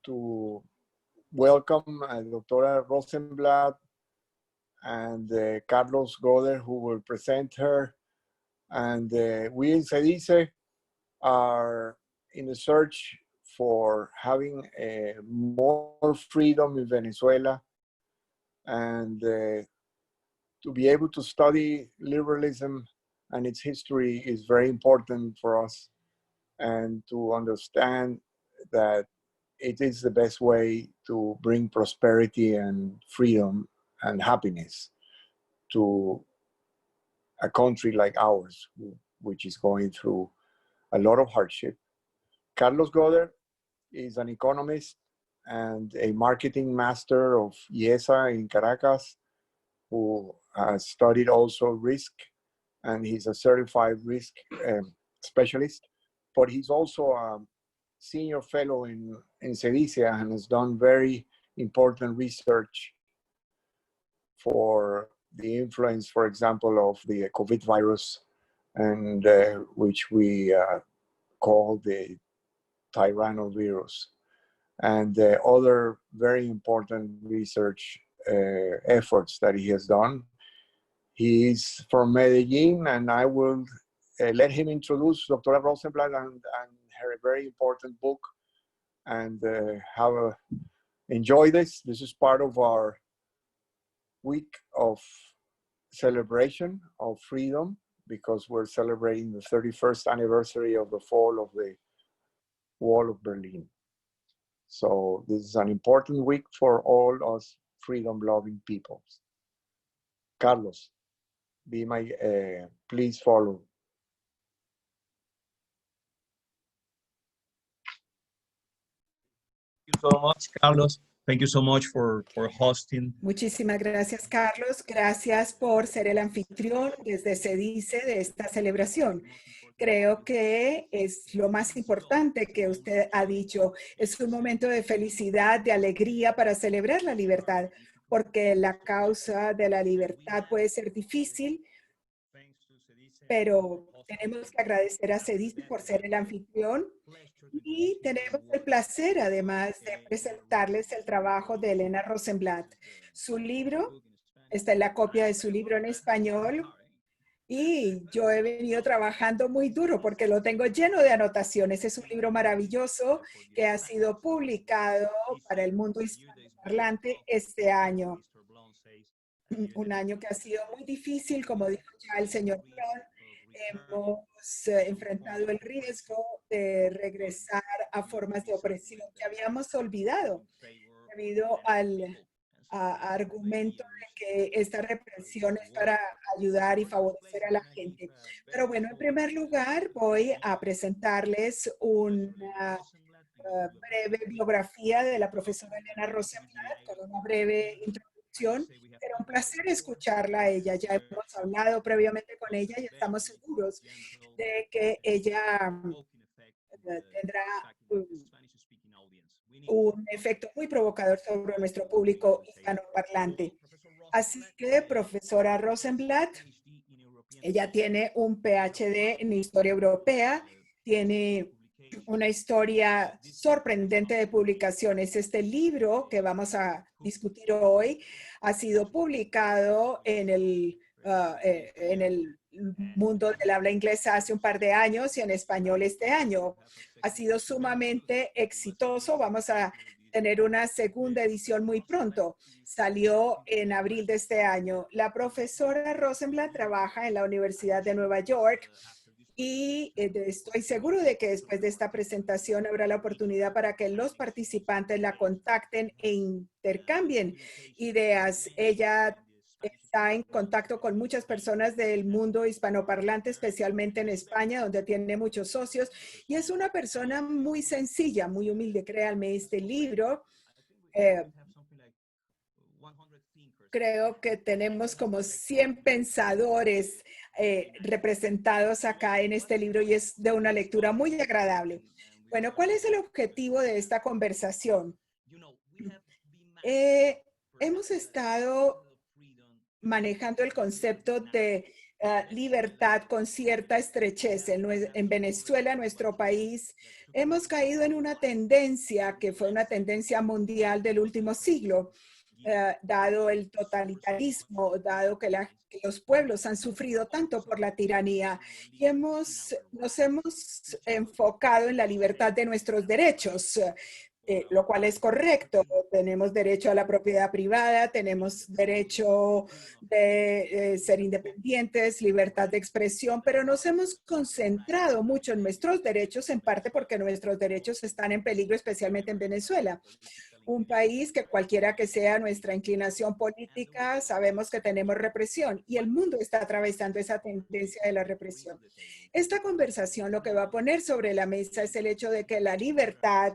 to welcome Dr. Rosenblatt and Carlos Goder, who will present her. And we in CEDICE are in the search for having more freedom in Venezuela, and to be able to study liberalism and its history is very important for us, and to understand that it is the best way to bring prosperity and freedom and happiness to a country like ours, which is going through a lot of hardship. Carlos Goder is an economist and a marketing master of IESA in Caracas, who has studied also risk, and he's a certified risk specialist, but he's also a senior fellow in CEDICE and has done very important research for the influence, for example, of the COVID virus, and which we call the tyrannovirus, and other very important research efforts that he has done. He's from Medellin, and I will let him introduce Dr. Rosenblatt and her very important book, and enjoy this. This is part of our week of celebration of freedom, because we're celebrating the 31st anniversary of the fall of the Wall of Berlin. So this is an important week for all us freedom-loving peoples. Carlos, please follow. Thank you so much, Carlos. Thank you so much for hosting. Muchísimas gracias, Carlos. Gracias por ser el anfitrión desde CEDICE de esta celebración. Creo que es lo más importante que usted ha dicho. Es un momento de felicidad, de alegría para celebrar la libertad, porque la causa de la libertad puede ser difícil, pero tenemos que agradecer a CEDICE por ser el anfitrión, y tenemos el placer además de presentarles el trabajo de Elena Rosenblatt. Su libro, esta es la copia de su libro en español, y yo he venido trabajando muy duro porque lo tengo lleno de anotaciones. Es un libro maravilloso que ha sido publicado para el mundo hispanoparlante este año. Un año que ha sido muy difícil, como dijo ya el señor Brown. Hemos enfrentado el riesgo de regresar a formas de opresión que habíamos olvidado debido al argumento de que esta represión es para ayudar y favorecer a la gente. Pero bueno, en primer lugar voy a presentarles una breve biografía de la profesora Elena Rosenblatt con una breve introducción. Era un placer escucharla a ella. Ya hemos hablado previamente con ella y estamos seguros de que ella tendrá un efecto muy provocador sobre nuestro público hispanoparlante. Así que, profesora Rosenblatt, ella tiene un PhD en Historia Europea, tiene una historia sorprendente de publicaciones. Este libro que vamos a discutir hoy ha sido publicado en el mundo del habla inglesa hace un par de años y en español este año. Ha sido sumamente exitoso. Vamos a tener una segunda edición muy pronto. Salió en abril de este año. La profesora Rosenblatt trabaja en la Universidad de Nueva York y estoy seguro de que después de esta presentación habrá la oportunidad para que los participantes la contacten e intercambien ideas. Ella está en contacto con muchas personas del mundo hispanoparlante, especialmente en España, donde tiene muchos socios, y es una persona muy sencilla, muy humilde. Créanme, este libro, creo que tenemos como 100 pensadores representados acá en este libro, y es de una lectura muy agradable. Bueno, ¿cuál es el objetivo de esta conversación? Hemos estado manejando el concepto de libertad con cierta estrechez. En Venezuela, nuestro país, hemos caído en una tendencia que fue una tendencia mundial del último siglo, dado el totalitarismo, dado que los pueblos han sufrido tanto por la tiranía y nos hemos enfocado en la libertad de nuestros derechos. Lo cual es correcto. Tenemos derecho a la propiedad privada, tenemos derecho de ser independientes, libertad de expresión, pero nos hemos concentrado mucho en nuestros derechos, en parte porque nuestros derechos están en peligro, especialmente en Venezuela. Un país que cualquiera que sea nuestra inclinación política, sabemos que tenemos represión y el mundo está atravesando esa tendencia de la represión. Esta conversación lo que va a poner sobre la mesa es el hecho de que la libertad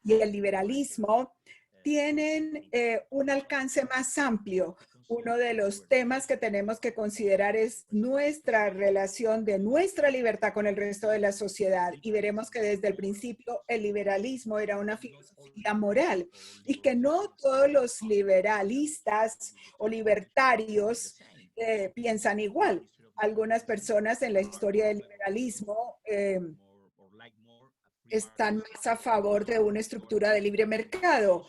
y el liberalismo tienen un alcance más amplio. Uno de los temas que tenemos que considerar es nuestra relación de nuestra libertad con el resto de la sociedad. Y veremos que desde el principio el liberalismo era una filosofía moral y que no todos los liberalistas o libertarios piensan igual. Algunas personas en la historia del liberalismo están más a favor de una estructura de libre mercado,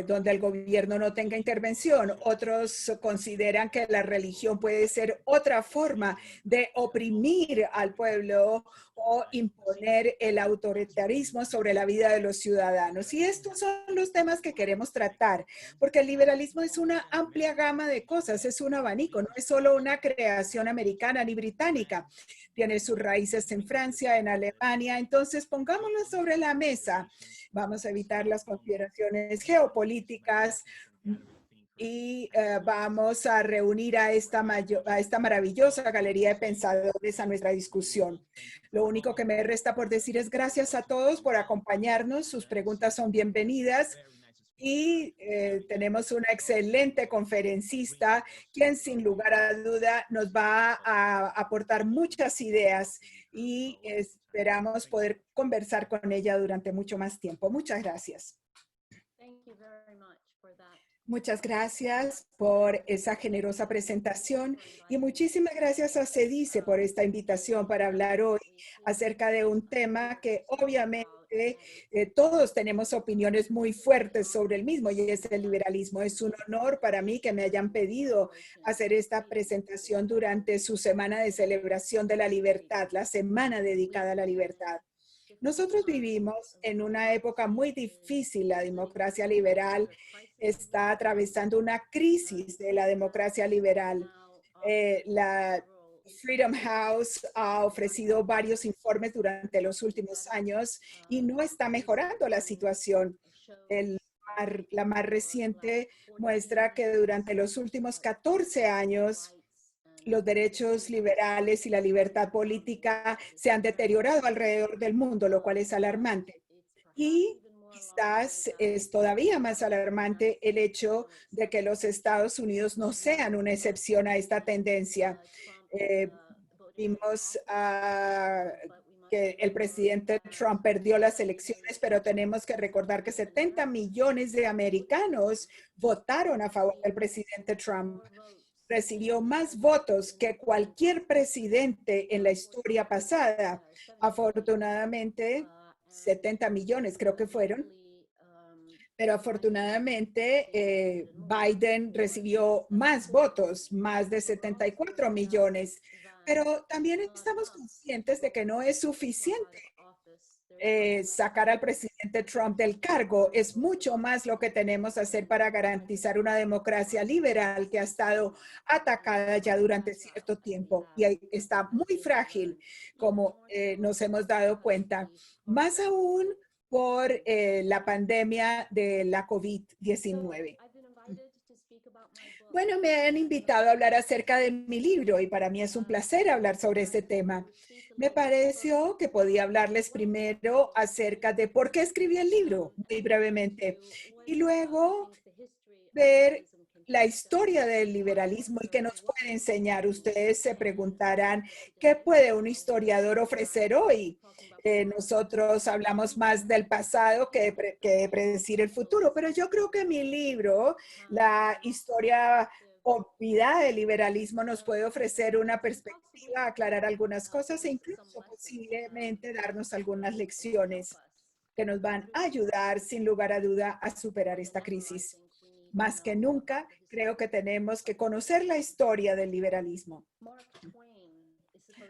donde el gobierno no tenga intervención. Otros consideran que la religión puede ser otra forma de oprimir al pueblo o imponer el autoritarismo sobre la vida de los ciudadanos. Y estos son los temas que queremos tratar, porque el liberalismo es una amplia gama de cosas, es un abanico, no es solo una creación americana ni británica. Tiene sus raíces en Francia, en Alemania. Entonces, pongámoslo sobre la mesa. Vamos a evitar las consideraciones geopolíticas y vamos a reunir a esta maravillosa galería de pensadores a nuestra discusión. Lo único que me resta por decir es gracias a todos por acompañarnos. Sus preguntas son bienvenidas. Y tenemos una excelente conferencista, quien sin lugar a duda nos va a aportar muchas ideas y esperamos poder conversar con ella durante mucho más tiempo. Muchas gracias. Muchas gracias por esa generosa presentación y muchísimas gracias a CEDICE por esta invitación para hablar hoy acerca de un tema que obviamente todos tenemos opiniones muy fuertes sobre el mismo y es el liberalismo. Es un honor para mí que me hayan pedido hacer esta presentación durante su semana de celebración de la libertad, la semana dedicada a la libertad. Nosotros vivimos en una época muy difícil. La democracia liberal está atravesando una crisis de la democracia liberal. La Freedom House ha ofrecido varios informes durante los últimos años y no está mejorando la situación. La más reciente muestra que durante los últimos 14 años los derechos liberales y la libertad política se han deteriorado alrededor del mundo, lo cual es alarmante. Y quizás es todavía más alarmante el hecho de que los Estados Unidos no sean una excepción a esta tendencia. Vimos que el presidente Trump perdió las elecciones, pero tenemos que recordar que 70 millones de americanos votaron a favor del presidente Trump. Recibió más votos que cualquier presidente en la historia pasada. Afortunadamente, 70 millones creo que fueron. Pero afortunadamente Biden recibió más votos, más de 74 millones. Pero también estamos conscientes de que no es suficiente sacar al presidente Trump del cargo. Es mucho más lo que tenemos que hacer para garantizar una democracia liberal que ha estado atacada ya durante cierto tiempo y está muy frágil, como nos hemos dado cuenta. Más aún por la pandemia de la COVID-19. Bueno, me han invitado a hablar acerca de mi libro y para mí es un placer hablar sobre este tema. Me pareció que podía hablarles primero acerca de por qué escribí el libro, muy brevemente, y luego ver la historia del liberalismo y qué nos puede enseñar. Ustedes se preguntarán, ¿qué puede un historiador ofrecer hoy? Nosotros hablamos más del pasado que predecir el futuro, pero yo creo que mi libro, La historia vida del liberalismo nos puede ofrecer una perspectiva, aclarar algunas cosas e incluso posiblemente darnos algunas lecciones que nos van a ayudar sin lugar a duda a superar esta crisis. Más que nunca, creo que tenemos que conocer la historia del liberalismo.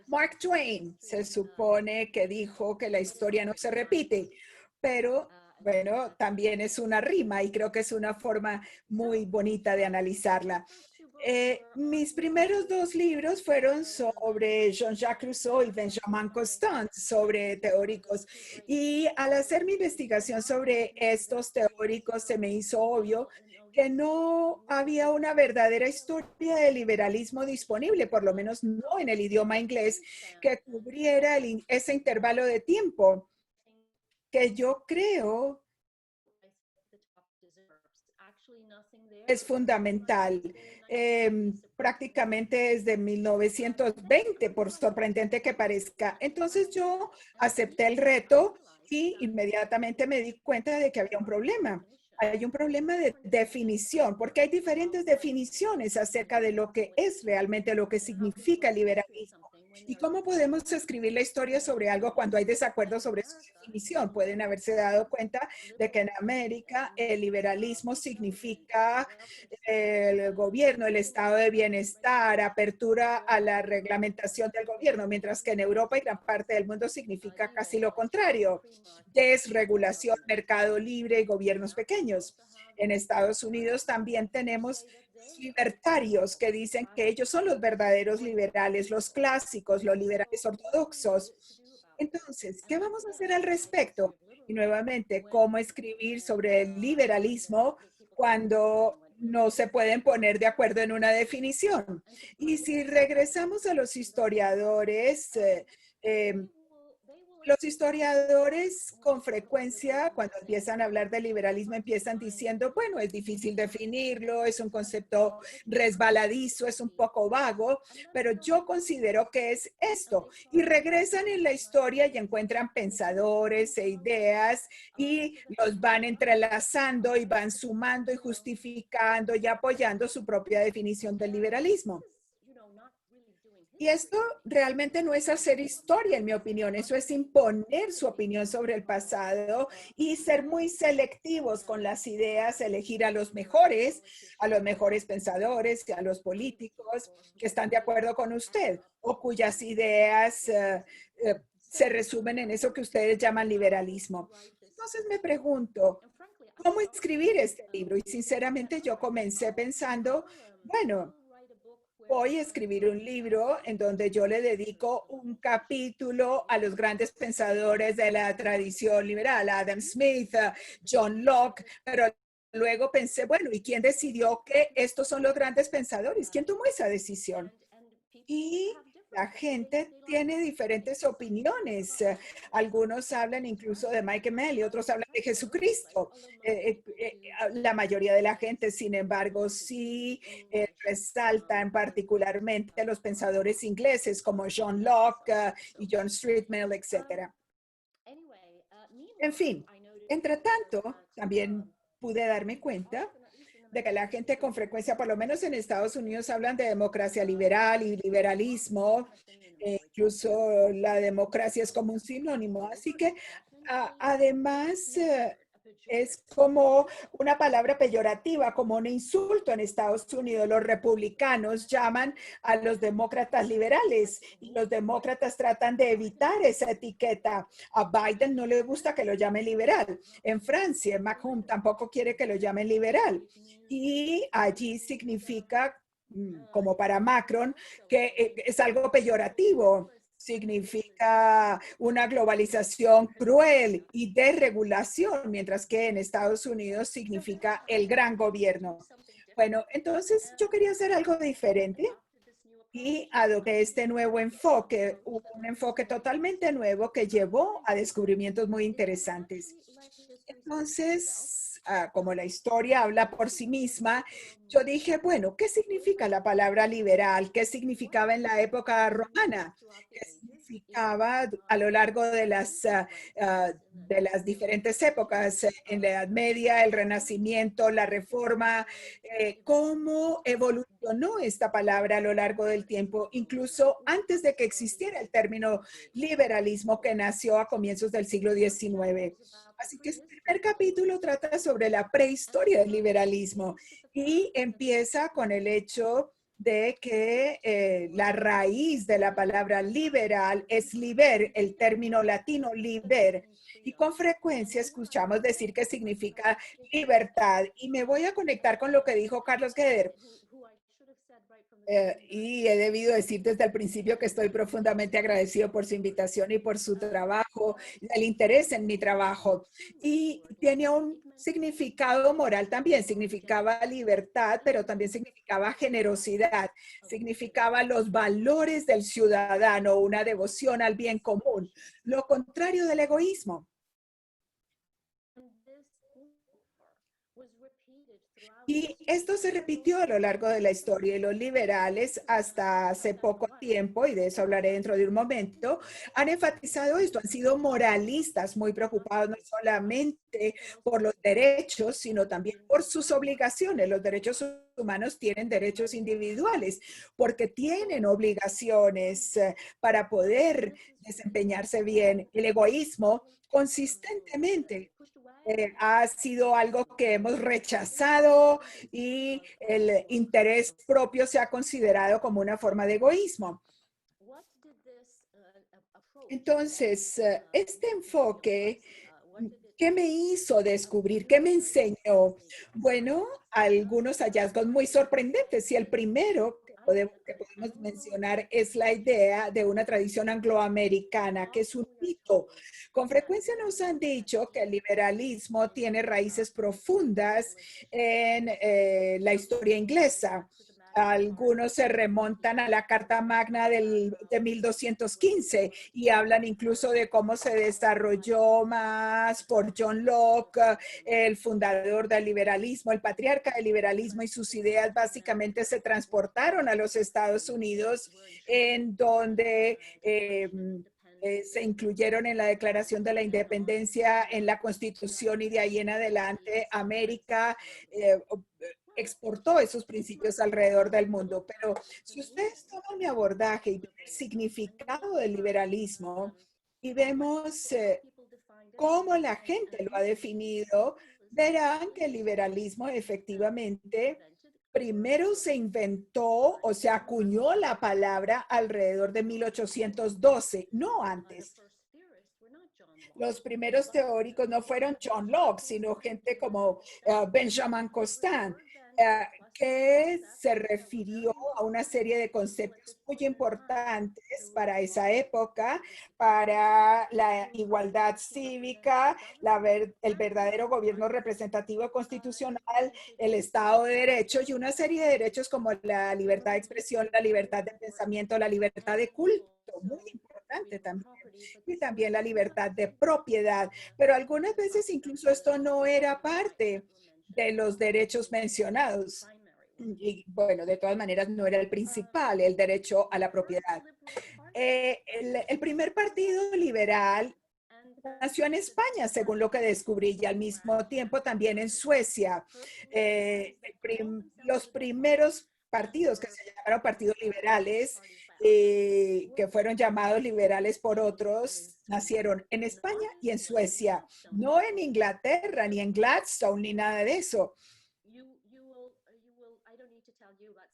Mark Twain se supone que dijo que la historia no se repite, pero bueno, también es una rima y creo que es una forma muy bonita de analizarla. Mis primeros dos libros fueron sobre Jean-Jacques Rousseau y Benjamin Constant, sobre teóricos. Y al hacer mi investigación sobre estos teóricos, se me hizo obvio que no había una verdadera historia del liberalismo disponible, por lo menos no en el idioma inglés, que cubriera ese intervalo de tiempo que yo creo es fundamental. Prácticamente desde 1920, por sorprendente que parezca. Entonces yo acepté el reto y inmediatamente me di cuenta de que había un problema. Hay un problema de definición, porque hay diferentes definiciones acerca de lo que es realmente lo que significa el liberalismo. ¿Y cómo podemos escribir la historia sobre algo cuando hay desacuerdo sobre su definición? Pueden haberse dado cuenta de que en América el liberalismo significa el gobierno, el estado de bienestar, apertura a la reglamentación del gobierno, mientras que en Europa y gran parte del mundo significa casi lo contrario: desregulación, mercado libre y gobiernos pequeños. En Estados Unidos también tenemos libertarios que dicen que ellos son los verdaderos liberales, los clásicos, los liberales ortodoxos. Entonces, ¿qué vamos a hacer al respecto? Y nuevamente, ¿cómo escribir sobre el liberalismo cuando no se pueden poner de acuerdo en una definición? Y si regresamos a los historiadores, los historiadores con frecuencia, cuando empiezan a hablar de liberalismo, empiezan diciendo, bueno, es difícil definirlo, es un concepto resbaladizo, es un poco vago, pero yo considero que es esto. Y regresan en la historia y encuentran pensadores e ideas y los van entrelazando y van sumando y justificando y apoyando su propia definición del liberalismo. Y esto realmente no es hacer historia, en mi opinión. Eso es imponer su opinión sobre el pasado y ser muy selectivos con las ideas, elegir a los mejores pensadores, a los políticos que están de acuerdo con usted o cuyas ideas se resumen en eso que ustedes llaman liberalismo. Entonces me pregunto, ¿cómo escribir este libro? Y sinceramente yo comencé pensando, bueno, voy a escribir un libro en donde yo le dedico un capítulo a los grandes pensadores de la tradición liberal, Adam Smith, John Locke, pero luego pensé, bueno, ¿y quién decidió que estos son los grandes pensadores? ¿Quién tomó esa decisión? Y la gente tiene diferentes opiniones. Algunos hablan incluso de Mike Mel y otros hablan de Jesucristo. La mayoría de la gente, sin embargo, sí resaltan particularmente a los pensadores ingleses como John Locke y John Stuart Mill, etc. En fin, entre tanto, también pude darme cuenta de que la gente con frecuencia, por lo menos en Estados Unidos, hablan de democracia liberal y liberalismo. Incluso la democracia es como un sinónimo. Así que además es como una palabra peyorativa, como un insulto en Estados Unidos. Los republicanos llaman a los demócratas liberales y los demócratas tratan de evitar esa etiqueta. A Biden no le gusta que lo llamen liberal. En Francia, Macron tampoco quiere que lo llamen liberal. Y allí significa, como para Macron, que es algo peyorativo. Significa una globalización cruel y desregulación, mientras que en Estados Unidos significa el gran gobierno. Bueno, entonces yo quería hacer algo diferente y adopté este nuevo enfoque, un enfoque totalmente nuevo que llevó a descubrimientos muy interesantes. Entonces, como la historia habla por sí misma, yo dije, bueno, ¿qué significa la palabra liberal? ¿Qué significaba en la época romana? ¿Qué significaba a lo largo de las diferentes épocas, en la Edad Media, el Renacimiento, la Reforma, cómo evolucionó esta palabra a lo largo del tiempo, incluso antes de que existiera el término liberalismo que nació a comienzos del siglo XIX. Así que este primer capítulo trata sobre la prehistoria del liberalismo y empieza con el hecho de que la raíz de la palabra liberal es liber, el término latino liber, y con frecuencia escuchamos decir que significa libertad. Y me voy a conectar con lo que dijo Carlos Gueder. Y he debido decir desde el principio que estoy profundamente agradecido por su invitación y por su trabajo, el interés en mi trabajo. Y tiene un significado moral también, significaba libertad, pero también significaba generosidad, significaba los valores del ciudadano, una devoción al bien común, lo contrario del egoísmo. Y esto se repitió a lo largo de la historia y los liberales hasta hace poco tiempo, y de eso hablaré dentro de un momento, han enfatizado esto, han sido moralistas muy preocupados no solamente por los derechos, sino también por sus obligaciones. Los derechos humanos tienen derechos individuales porque tienen obligaciones para poder desempeñarse bien. El egoísmo consistentemente ha sido algo que hemos rechazado y el interés propio se ha considerado como una forma de egoísmo. Entonces, este enfoque, ¿qué me hizo descubrir? ¿Qué me enseñó? Bueno, algunos hallazgos muy sorprendentes. Y el primero que podemos mencionar es la idea de una tradición angloamericana, que es un mito. Con frecuencia nos han dicho que el liberalismo tiene raíces profundas en la historia inglesa. Algunos se remontan a la Carta Magna de 1215 y hablan incluso de cómo se desarrolló más por John Locke, el fundador del liberalismo, el patriarca del liberalismo, y sus ideas básicamente se transportaron a los Estados Unidos, en donde se incluyeron en la Declaración de la Independencia, en la Constitución, y de ahí en adelante América exportó esos principios alrededor del mundo. Pero si ustedes toman mi abordaje y el significado del liberalismo y vemos cómo la gente lo ha definido, verán que el liberalismo efectivamente primero se inventó o se acuñó la palabra alrededor de 1812, no antes. Los primeros teóricos no fueron John Locke, sino gente como Benjamin Constant, que se refirió a una serie de conceptos muy importantes para esa época, para la igualdad cívica, el verdadero gobierno representativo constitucional, el Estado de Derecho y una serie de derechos como la libertad de expresión, la libertad de pensamiento, la libertad de culto, muy importante también, y también la libertad de propiedad. Pero algunas veces incluso esto no era parte de los derechos mencionados. Y bueno, de todas maneras no era el principal, el derecho a la propiedad. El primer partido liberal nació en España, según lo que descubrí, y al mismo tiempo también en Suecia. Los primeros partidos que se llamaron partidos liberales, que fueron llamados liberales por otros, nacieron en España y en Suecia, no en Inglaterra, ni en Gladstone, ni nada de eso.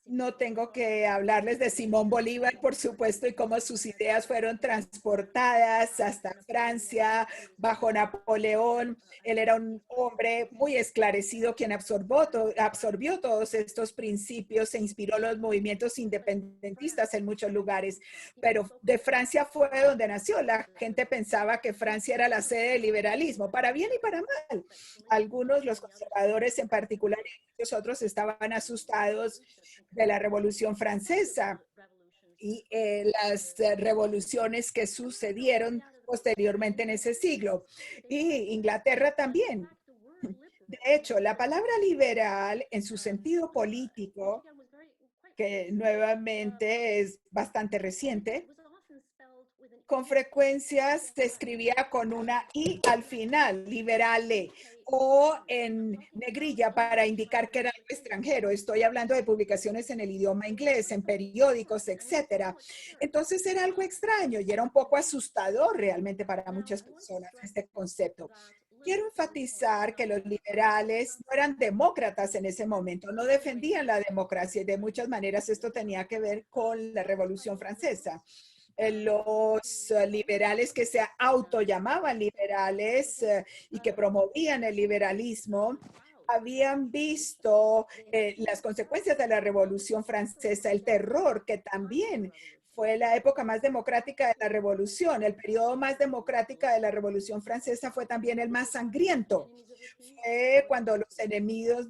No tengo que hablarles de Simón Bolívar, por supuesto, y cómo sus ideas fueron transportadas hasta Francia bajo Napoleón. Él era un hombre muy esclarecido quien absorbió todos estos principios e inspiró los movimientos independentistas en muchos lugares. Pero de Francia fue donde nació. La gente pensaba que Francia era la sede del liberalismo, para bien y para mal. Algunos, los conservadores en particular, y muchos otros, estaban asustados de la Revolución Francesa y las revoluciones que sucedieron posteriormente en ese siglo. Y Inglaterra también. De hecho, la palabra liberal en su sentido político, que nuevamente es bastante reciente, con frecuencia se escribía con una I al final, liberale, o en negrilla para indicar que era algo extranjero. Estoy hablando de publicaciones en el idioma inglés, en periódicos, etcétera. Entonces era algo extraño y era un poco asustador realmente para muchas personas este concepto. Quiero enfatizar que los liberales no eran demócratas en ese momento, no defendían la democracia y de muchas maneras esto tenía que ver con la Revolución Francesa. Los liberales que se autollamaban liberales y que promovían el liberalismo habían visto las consecuencias de la Revolución Francesa, el terror que también fue la época más democrática de la Revolución. El periodo más democrático de la Revolución Francesa fue también el más sangriento. Fue cuando los enemigos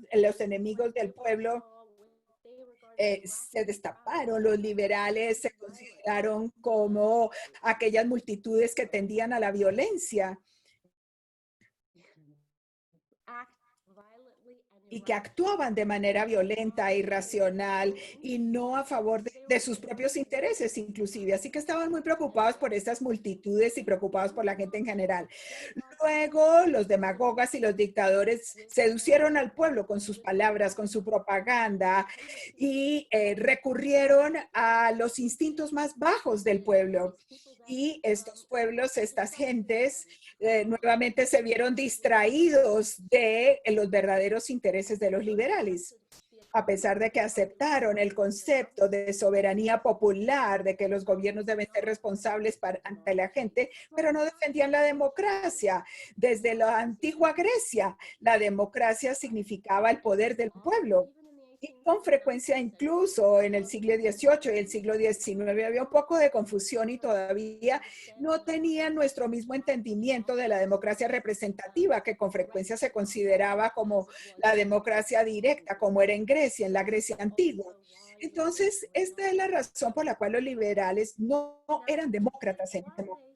del pueblo se destaparon. Los liberales se consideraron como aquellas multitudes que tendían a la violencia y que actuaban de manera violenta e irracional y no a favor de sus propios intereses inclusive. Así que estaban muy preocupados por estas multitudes y preocupados por la gente en general. Luego los demagogas y los dictadores seducieron al pueblo con sus palabras, con su propaganda y recurrieron a los instintos más bajos del pueblo. Y estos pueblos, estas gentes, nuevamente se vieron distraídos de los verdaderos intereses de los liberales. A pesar de que aceptaron el concepto de soberanía popular, de que los gobiernos deben ser responsables ante la gente, pero no defendían la democracia. Desde la antigua Grecia, la democracia significaba el poder del pueblo. Y con frecuencia, incluso en el siglo XVIII y el siglo XIX, había un poco de confusión y todavía no tenían nuestro mismo entendimiento de la democracia representativa, que con frecuencia se consideraba como la democracia directa, como era en Grecia, en la Grecia antigua. Entonces, esta es la razón por la cual los liberales no eran demócratas en este momento.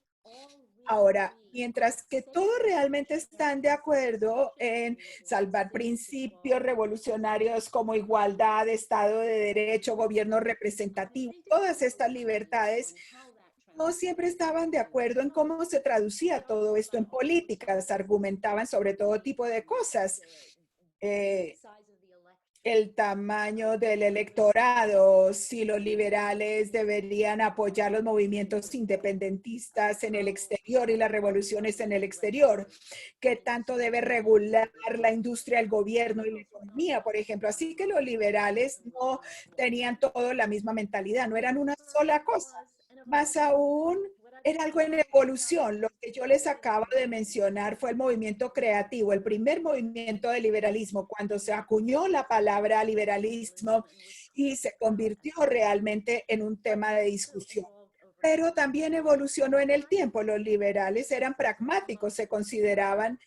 Ahora, mientras que todos realmente están de acuerdo en salvar principios revolucionarios como igualdad, Estado de Derecho, gobierno representativo, todas estas libertades, no siempre estaban de acuerdo en cómo se traducía todo esto en políticas, argumentaban sobre todo tipo de cosas. El tamaño del electorado, si los liberales deberían apoyar los movimientos independentistas en el exterior y las revoluciones en el exterior, qué tanto debe regular la industria, el gobierno y la economía, por ejemplo. Así que los liberales no tenían todo la misma mentalidad, no eran una sola cosa. Más aún, era algo en evolución. Lo que yo les acabo de mencionar fue el movimiento creativo, el primer movimiento de liberalismo, cuando se acuñó la palabra liberalismo y se convirtió realmente en un tema de discusión. Pero también evolucionó en el tiempo. Los liberales eran pragmáticos, se consideraban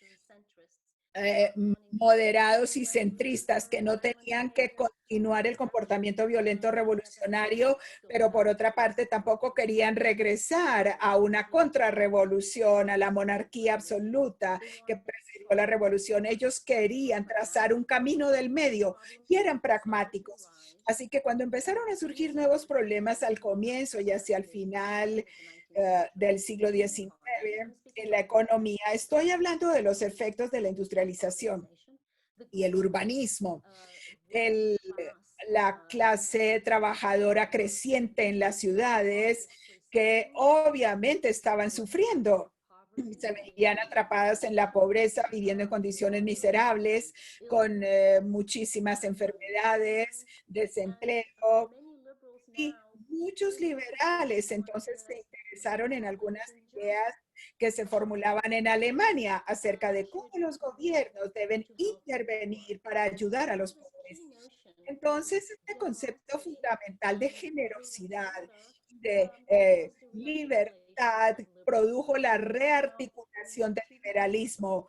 moderados y centristas que no tenían que continuar el comportamiento violento revolucionario, pero por otra parte tampoco querían regresar a una contrarrevolución, a la monarquía absoluta que presidió la revolución. Ellos querían trazar un camino del medio y eran pragmáticos. Así que cuando empezaron a surgir nuevos problemas al comienzo y hacia el final del siglo XIX, en la economía, estoy hablando de los efectos de la industrialización y el urbanismo, la clase trabajadora creciente en las ciudades que obviamente estaban sufriendo. Se veían atrapadas en la pobreza, viviendo en condiciones miserables, con muchísimas enfermedades, desempleo. Y muchos liberales entonces se interesaron en algunas ideas que se formulaban en Alemania acerca de cómo los gobiernos deben intervenir para ayudar a los pobres. Entonces, este concepto fundamental de generosidad, de libertad, produjo la rearticulación del liberalismo.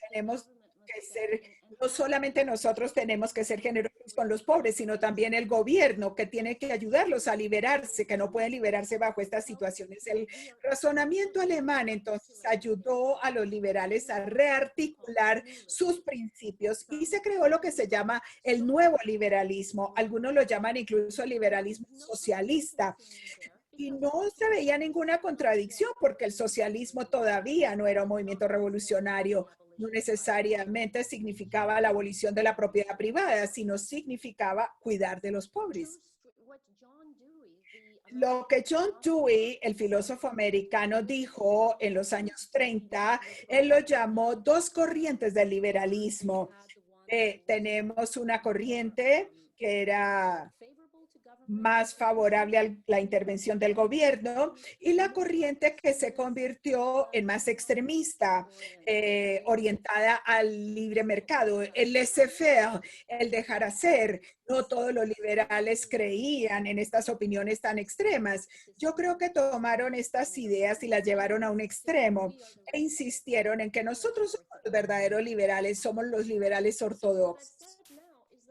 Tenemos que ser, no solamente nosotros tenemos que ser generosos con los pobres, sino también el gobierno que tiene que ayudarlos a liberarse, que no pueden liberarse bajo estas situaciones. El razonamiento alemán entonces ayudó a los liberales a rearticular sus principios y se creó lo que se llama el nuevo liberalismo. Algunos lo llaman incluso liberalismo socialista. Y no se veía ninguna contradicción porque el socialismo todavía no era un movimiento revolucionario, no necesariamente significaba la abolición de la propiedad privada, sino significaba cuidar de los pobres. Lo que John Dewey, el filósofo americano, dijo en los años 30, él lo llamó dos corrientes del liberalismo. Tenemos una corriente que era más favorable a la intervención del gobierno y la corriente que se convirtió en más extremista, orientada al libre mercado, el laissez-faire, el dejar hacer. No todos los liberales creían en estas opiniones tan extremas. Yo creo que tomaron estas ideas y las llevaron a un extremo e insistieron en que nosotros somos los verdaderos liberales, somos los liberales ortodoxos.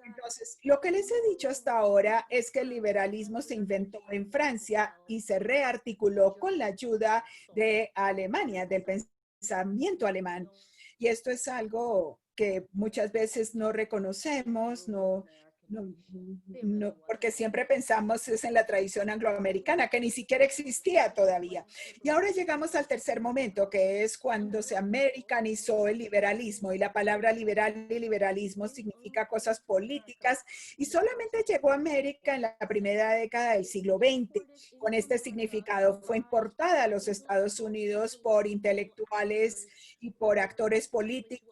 Entonces, lo que les he dicho hasta ahora es que el liberalismo se inventó en Francia y se rearticuló con la ayuda de Alemania, del pensamiento alemán. Y esto es algo que muchas veces no reconocemos, porque siempre pensamos es en la tradición angloamericana, que ni siquiera existía todavía. Y ahora llegamos al tercer momento, que es cuando se americanizó el liberalismo. Y la palabra liberal y liberalismo significa cosas políticas. Y solamente llegó a América en la primera década del siglo XX. Con este significado fue importada a los Estados Unidos por intelectuales y por actores políticos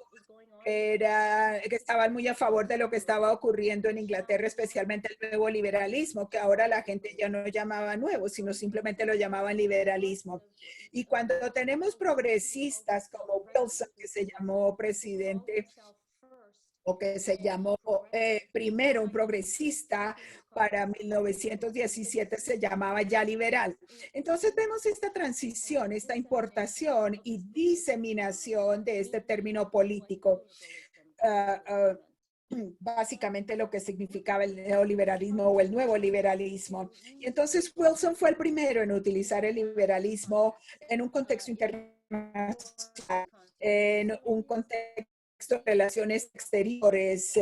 que estaban muy a favor de lo que estaba ocurriendo en Inglaterra, especialmente el nuevo liberalismo, que ahora la gente ya no llamaba nuevo, sino simplemente lo llamaban liberalismo. Y cuando tenemos progresistas como Wilson, que se llamó presidente, o que se llamó primero un progresista, para 1917 se llamaba ya liberal. Entonces vemos esta transición, esta importación y diseminación de este término político. Básicamente lo que significaba el neoliberalismo o el nuevo liberalismo. Y entonces Wilson fue el primero en utilizar el liberalismo en un contexto internacional, en un contexto de relaciones exteriores.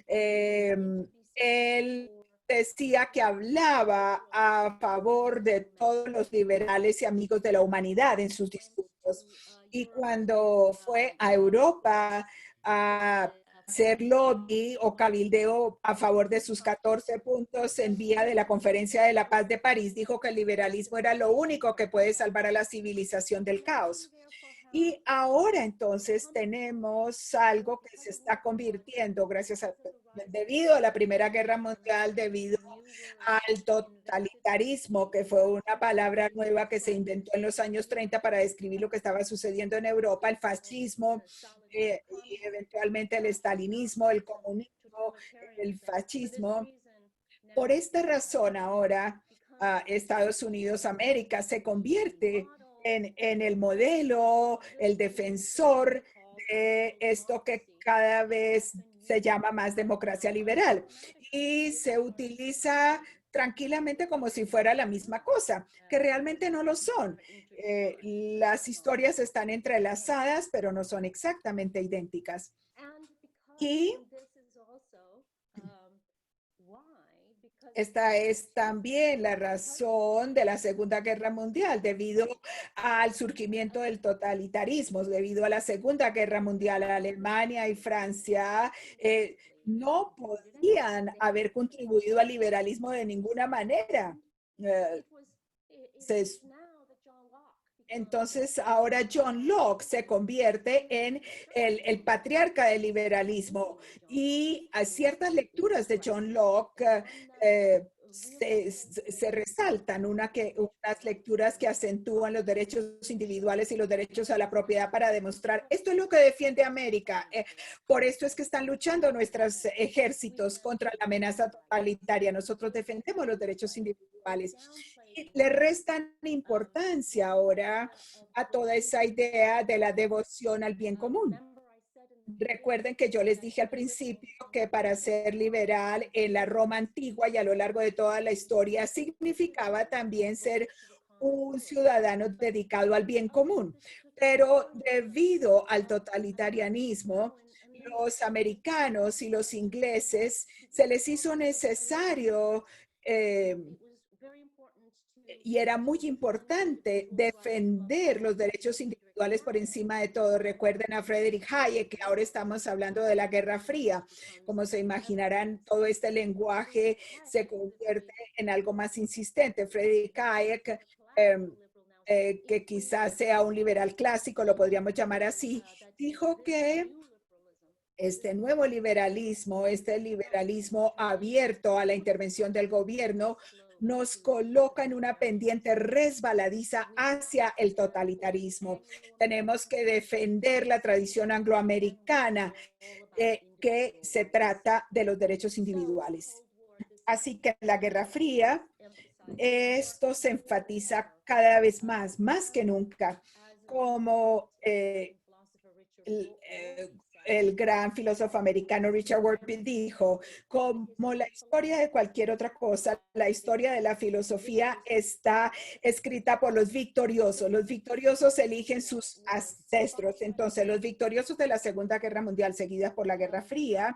Él decía que hablaba a favor de todos los liberales y amigos de la humanidad en sus discursos. Y cuando fue a Europa a hacer lobby o cabildeo a favor de sus 14 puntos en vía de la Conferencia de la Paz de París, dijo que el liberalismo era lo único que puede salvar a la civilización del caos. Y ahora entonces tenemos algo que se está convirtiendo debido a la Primera Guerra Mundial, debido al totalitarismo, que fue una palabra nueva que se inventó en los años 30 para describir lo que estaba sucediendo en Europa, el fascismo y eventualmente el estalinismo, el comunismo, el fascismo. Por esta razón ahora Estados Unidos, América, se convierte en el modelo, el defensor de esto que cada vez se llama más democracia liberal y se utiliza tranquilamente como si fuera la misma cosa, que realmente no lo son. Las historias están entrelazadas, pero no son exactamente idénticas. Y esta es también la razón de la Segunda Guerra Mundial, debido al surgimiento del totalitarismo, debido a la Segunda Guerra Mundial. Alemania y Francia no podían haber contribuido al liberalismo de ninguna manera. Entonces, ahora John Locke se convierte en el patriarca del liberalismo y a ciertas lecturas de John Locke se resaltan unas lecturas que acentúan los derechos individuales y los derechos a la propiedad para demostrar esto es lo que defiende América. Por esto es que están luchando nuestros ejércitos contra la amenaza totalitaria. Nosotros defendemos los derechos individuales. Y le restan importancia ahora a toda esa idea de la devoción al bien común. Recuerden que yo les dije al principio que para ser liberal en la Roma antigua y a lo largo de toda la historia significaba también ser un ciudadano dedicado al bien común. Pero debido al totalitarianismo, los americanos y los ingleses se les hizo necesario y era muy importante defender los derechos individuales por encima de todo. Recuerden a Friedrich Hayek, que ahora estamos hablando de la Guerra Fría. Como se imaginarán, todo este lenguaje se convierte en algo más insistente. Friedrich Hayek, que quizás sea un liberal clásico, lo podríamos llamar así, dijo que este nuevo liberalismo, este liberalismo abierto a la intervención del gobierno, nos coloca en una pendiente resbaladiza hacia el totalitarismo. Tenemos que defender la tradición angloamericana, que se trata de los derechos individuales. Así que en la Guerra Fría, esto se enfatiza cada vez más que nunca, como el gran filósofo americano Richard Warpin dijo, como la historia de cualquier otra cosa, la historia de la filosofía está escrita por los victoriosos. Los victoriosos eligen sus ancestros. Entonces, los victoriosos de la Segunda Guerra Mundial, seguida por la Guerra Fría,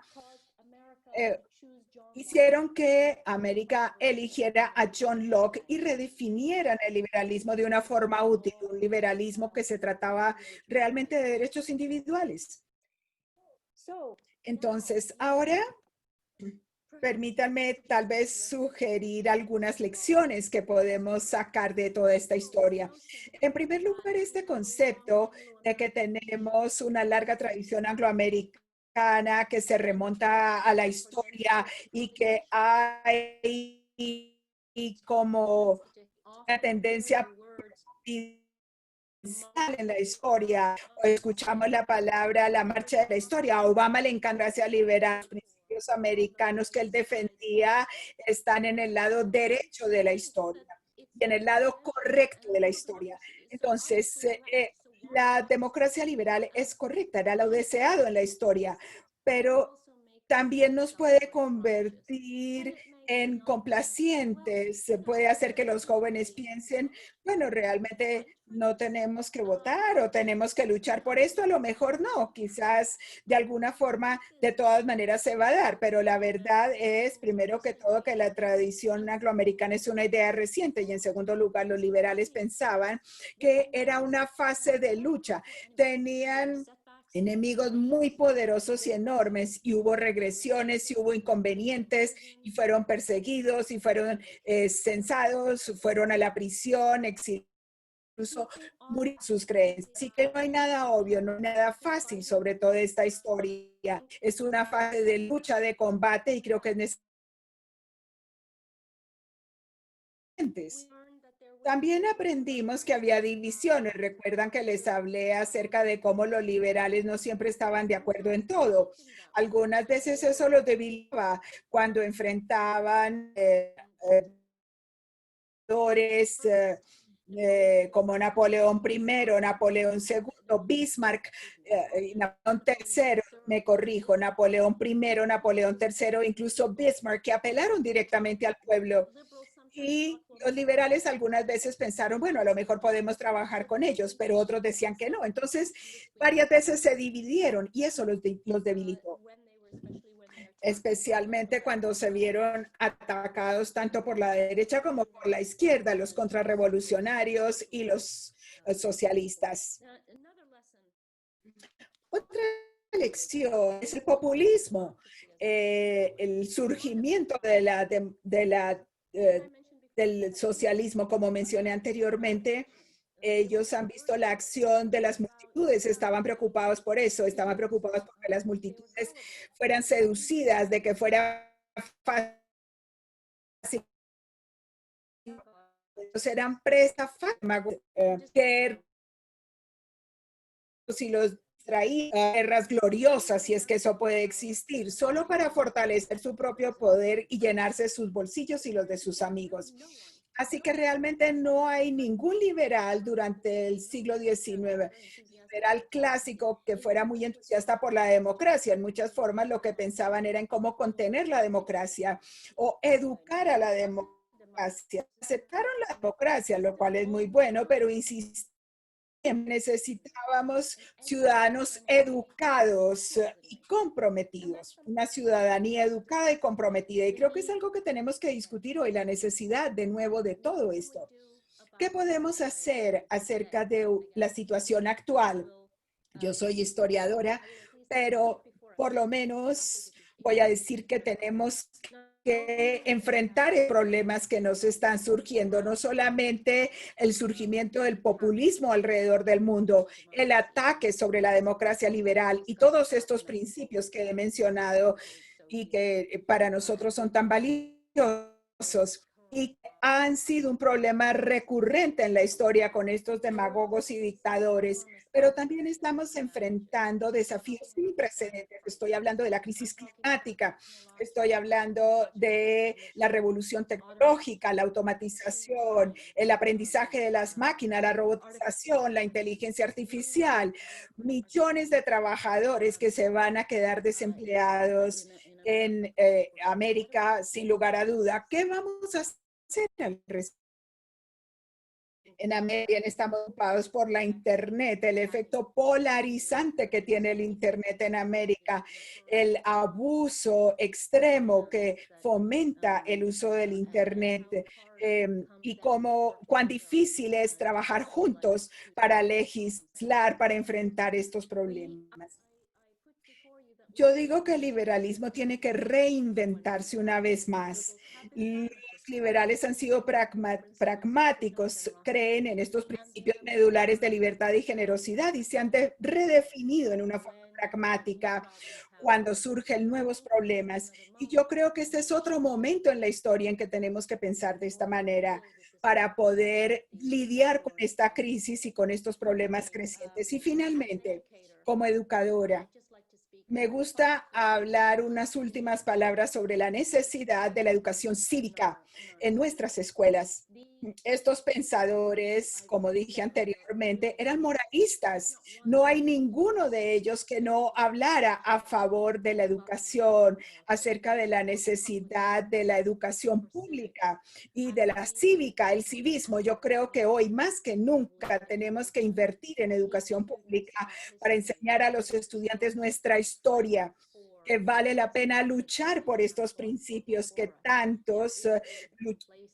hicieron que América eligiera a John Locke y redefinieran el liberalismo de una forma útil, un liberalismo que se trataba realmente de derechos individuales. Entonces, ahora permítanme tal vez sugerir algunas lecciones que podemos sacar de toda esta historia. En primer lugar, este concepto de que tenemos una larga tradición angloamericana que se remonta a la historia y que hay como una tendencia en la historia. O escuchamos la palabra la marcha de la historia. A Obama le encanta hacia liberar los principios americanos que él defendía, están en el lado derecho de la historia y en el lado correcto de la historia. Entonces, la democracia liberal es correcta, era lo deseado en la historia, pero también nos puede convertir en complacientes, se puede hacer que los jóvenes piensen, bueno, realmente no tenemos que votar o tenemos que luchar por esto, a lo mejor no, quizás de alguna forma de todas maneras se va a dar, pero la verdad es, primero que todo, que la tradición angloamericana es una idea reciente y en segundo lugar, los liberales pensaban que era una fase de lucha, tenían enemigos muy poderosos y enormes y hubo regresiones y hubo inconvenientes y fueron perseguidos y fueron censados, fueron a la prisión, incluso murieron sus creencias. Así que no hay nada obvio, no hay nada fácil sobre toda esta historia. Es una fase de lucha, de combate y creo que es necesario. También aprendimos que había divisiones. Recuerdan que les hablé acerca de cómo los liberales no siempre estaban de acuerdo en todo. Algunas veces eso los debilitaba cuando enfrentaban como Napoleón I, Napoleón II, Bismarck, Napoleón III, me corrijo, Napoleón I, Napoleón III, incluso Bismarck, que apelaron directamente al pueblo. Y los liberales algunas veces pensaron, bueno, a lo mejor podemos trabajar con ellos, pero otros decían que no. Entonces, varias veces se dividieron y eso los debilitó. Especialmente cuando se vieron atacados tanto por la derecha como por la izquierda, los contrarrevolucionarios y los socialistas. Otra lección es el populismo, el surgimiento del socialismo, como mencioné anteriormente. Ellos han visto la acción de las multitudes, estaban preocupados por eso, estaban preocupados por que las multitudes fueran seducidas, de que fuera fácil. Ellos eran presa fármacos, que si los traía guerras gloriosas, si es que eso puede existir, solo para fortalecer su propio poder y llenarse sus bolsillos y los de sus amigos. Así que realmente no hay ningún liberal durante el siglo XIX, liberal clásico, que fuera muy entusiasta por la democracia. En muchas formas lo que pensaban era en cómo contener la democracia o educar a la democracia. Aceptaron la democracia, lo cual es muy bueno, pero insistieron necesitábamos ciudadanos educados y comprometidos, una ciudadanía educada y comprometida. Y creo que es algo que tenemos que discutir hoy, la necesidad de nuevo de todo esto. ¿Qué podemos hacer acerca de la situación actual? Yo soy historiadora, pero por lo menos voy a decir que tenemos que enfrentar problemas que nos están surgiendo, no solamente el surgimiento del populismo alrededor del mundo, el ataque sobre la democracia liberal y todos estos principios que he mencionado y que para nosotros son tan valiosos y han sido un problema recurrente en la historia con estos demagogos y dictadores, pero también estamos enfrentando desafíos sin precedentes. Estoy hablando de la crisis climática, estoy hablando de la revolución tecnológica, la automatización, el aprendizaje de las máquinas, la robotización, la inteligencia artificial, millones de trabajadores que se van a quedar desempleados en América, sin lugar a duda. ¿Qué vamos a hacer al respecto? En América estamos ocupados por la Internet, el efecto polarizante que tiene el Internet en América, el abuso extremo que fomenta el uso del Internet y cuán difícil es trabajar juntos para legislar, para enfrentar estos problemas. Yo digo que el liberalismo tiene que reinventarse una vez más. Los liberales han sido pragmáticos, creen en estos principios medulares de libertad y generosidad y se han redefinido en una forma pragmática cuando surgen nuevos problemas. Y yo creo que este es otro momento en la historia en que tenemos que pensar de esta manera para poder lidiar con esta crisis y con estos problemas crecientes. Y finalmente, como educadora, me gusta hablar unas últimas palabras sobre la necesidad de la educación cívica en nuestras escuelas. Estos pensadores, como dije anteriormente, eran moralistas. No hay ninguno de ellos que no hablara a favor de la educación, acerca de la necesidad de la educación pública y de la cívica, el civismo. Yo creo que hoy más que nunca tenemos que invertir en educación pública para enseñar a los estudiantes nuestra historia, que vale la pena luchar por estos principios que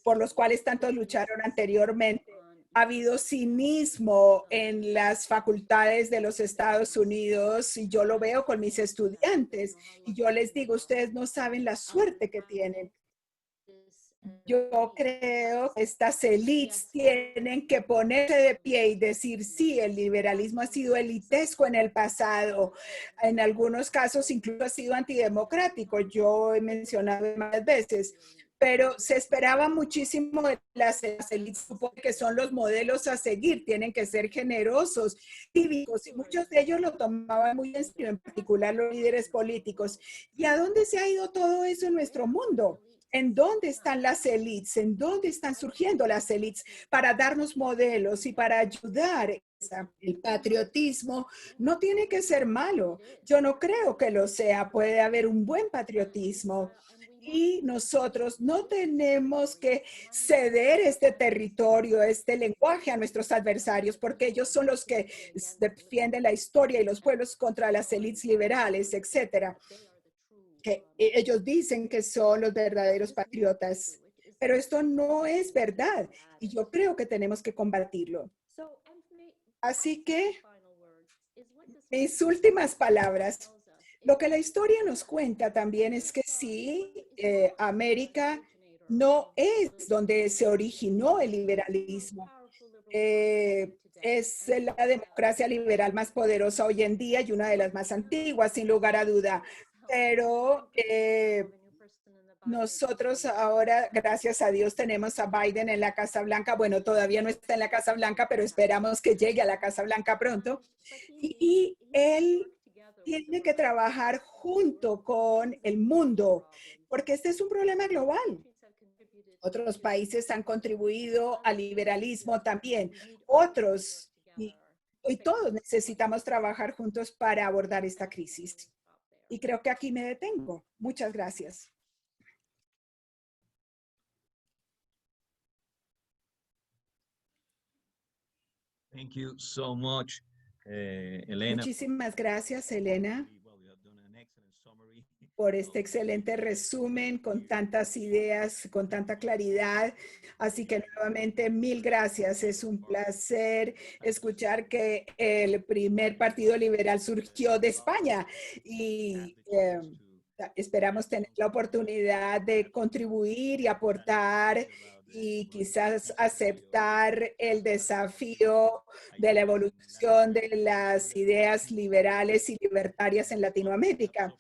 por los cuales tantos lucharon anteriormente. Ha habido cinismo en las facultades de los Estados Unidos y yo lo veo con mis estudiantes y yo les digo, ustedes no saben la suerte que tienen. Yo creo que estas élites tienen que ponerse de pie y decir, sí, el liberalismo ha sido elitesco en el pasado. En algunos casos incluso ha sido antidemocrático. Yo he mencionado más veces. Pero se esperaba muchísimo de las élites, que son los modelos a seguir. Tienen que ser generosos, cívicos, y muchos de ellos lo tomaban muy en serio, en particular los líderes políticos. ¿Y a dónde se ha ido todo eso en nuestro mundo? ¿En dónde están las élites? ¿En dónde están surgiendo las élites para darnos modelos y para ayudar? El patriotismo no tiene que ser malo. Yo no creo que lo sea. Puede haber un buen patriotismo. Y nosotros no tenemos que ceder este territorio, este lenguaje a nuestros adversarios, porque ellos son los que defienden la historia y los pueblos contra las élites liberales, etcétera. Que ellos dicen que son los verdaderos patriotas, pero esto no es verdad y yo creo que tenemos que combatirlo. Así que mis últimas palabras, lo que la historia nos cuenta también es que sí, América no es donde se originó el liberalismo. Es la democracia liberal más poderosa hoy en día y una de las más antiguas, sin lugar a duda. Pero nosotros ahora, gracias a Dios, tenemos a Biden en la Casa Blanca. Bueno, todavía no está en la Casa Blanca, pero esperamos que llegue a la Casa Blanca pronto. Y él tiene que trabajar junto con el mundo, porque este es un problema global. Otros países han contribuido al liberalismo también. Otros, y todos necesitamos trabajar juntos para abordar esta crisis. Y creo que aquí me detengo. Muchas gracias. Thank you so much, Elena. Muchísimas gracias, Elena, Well, you have done an excellent summary. por este excelente resumen con tantas ideas, con tanta claridad. Así que nuevamente, mil gracias. Es un placer escuchar que el primer partido liberal surgió de España y esperamos tener la oportunidad de contribuir y aportar y quizás aceptar el desafío de la evolución de las ideas liberales y libertarias en Latinoamérica.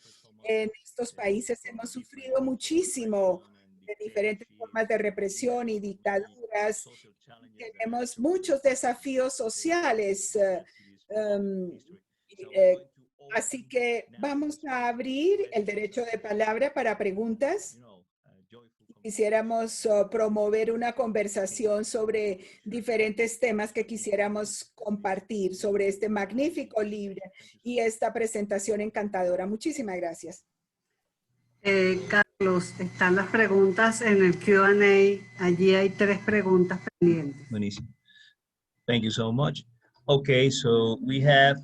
En estos países hemos sufrido muchísimo de diferentes formas de represión y dictaduras. Tenemos muchos desafíos sociales. Así que vamos a abrir el derecho de palabra para preguntas. Quisiéramos promover una conversación sobre diferentes temas que quisiéramos compartir sobre este magnífico libro y esta presentación encantadora. Muchísimas gracias. Carlos, están las preguntas en el Q&A. Allí hay 3 preguntas pendientes. Buenísimo. Thank you so much. Okay, so we have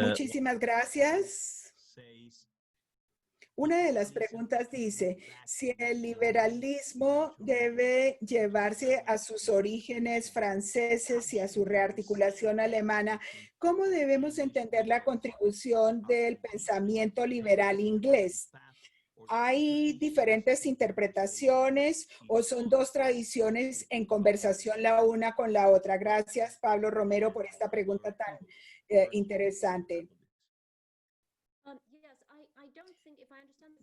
Muchísimas gracias. Una de las preguntas dice, si el liberalismo debe llevarse a sus orígenes franceses y a su rearticulación alemana, ¿cómo debemos entender la contribución del pensamiento liberal inglés? ¿Hay diferentes interpretaciones o son dos tradiciones en conversación la una con la otra? Gracias, Pablo Romero, por esta pregunta tan interesante.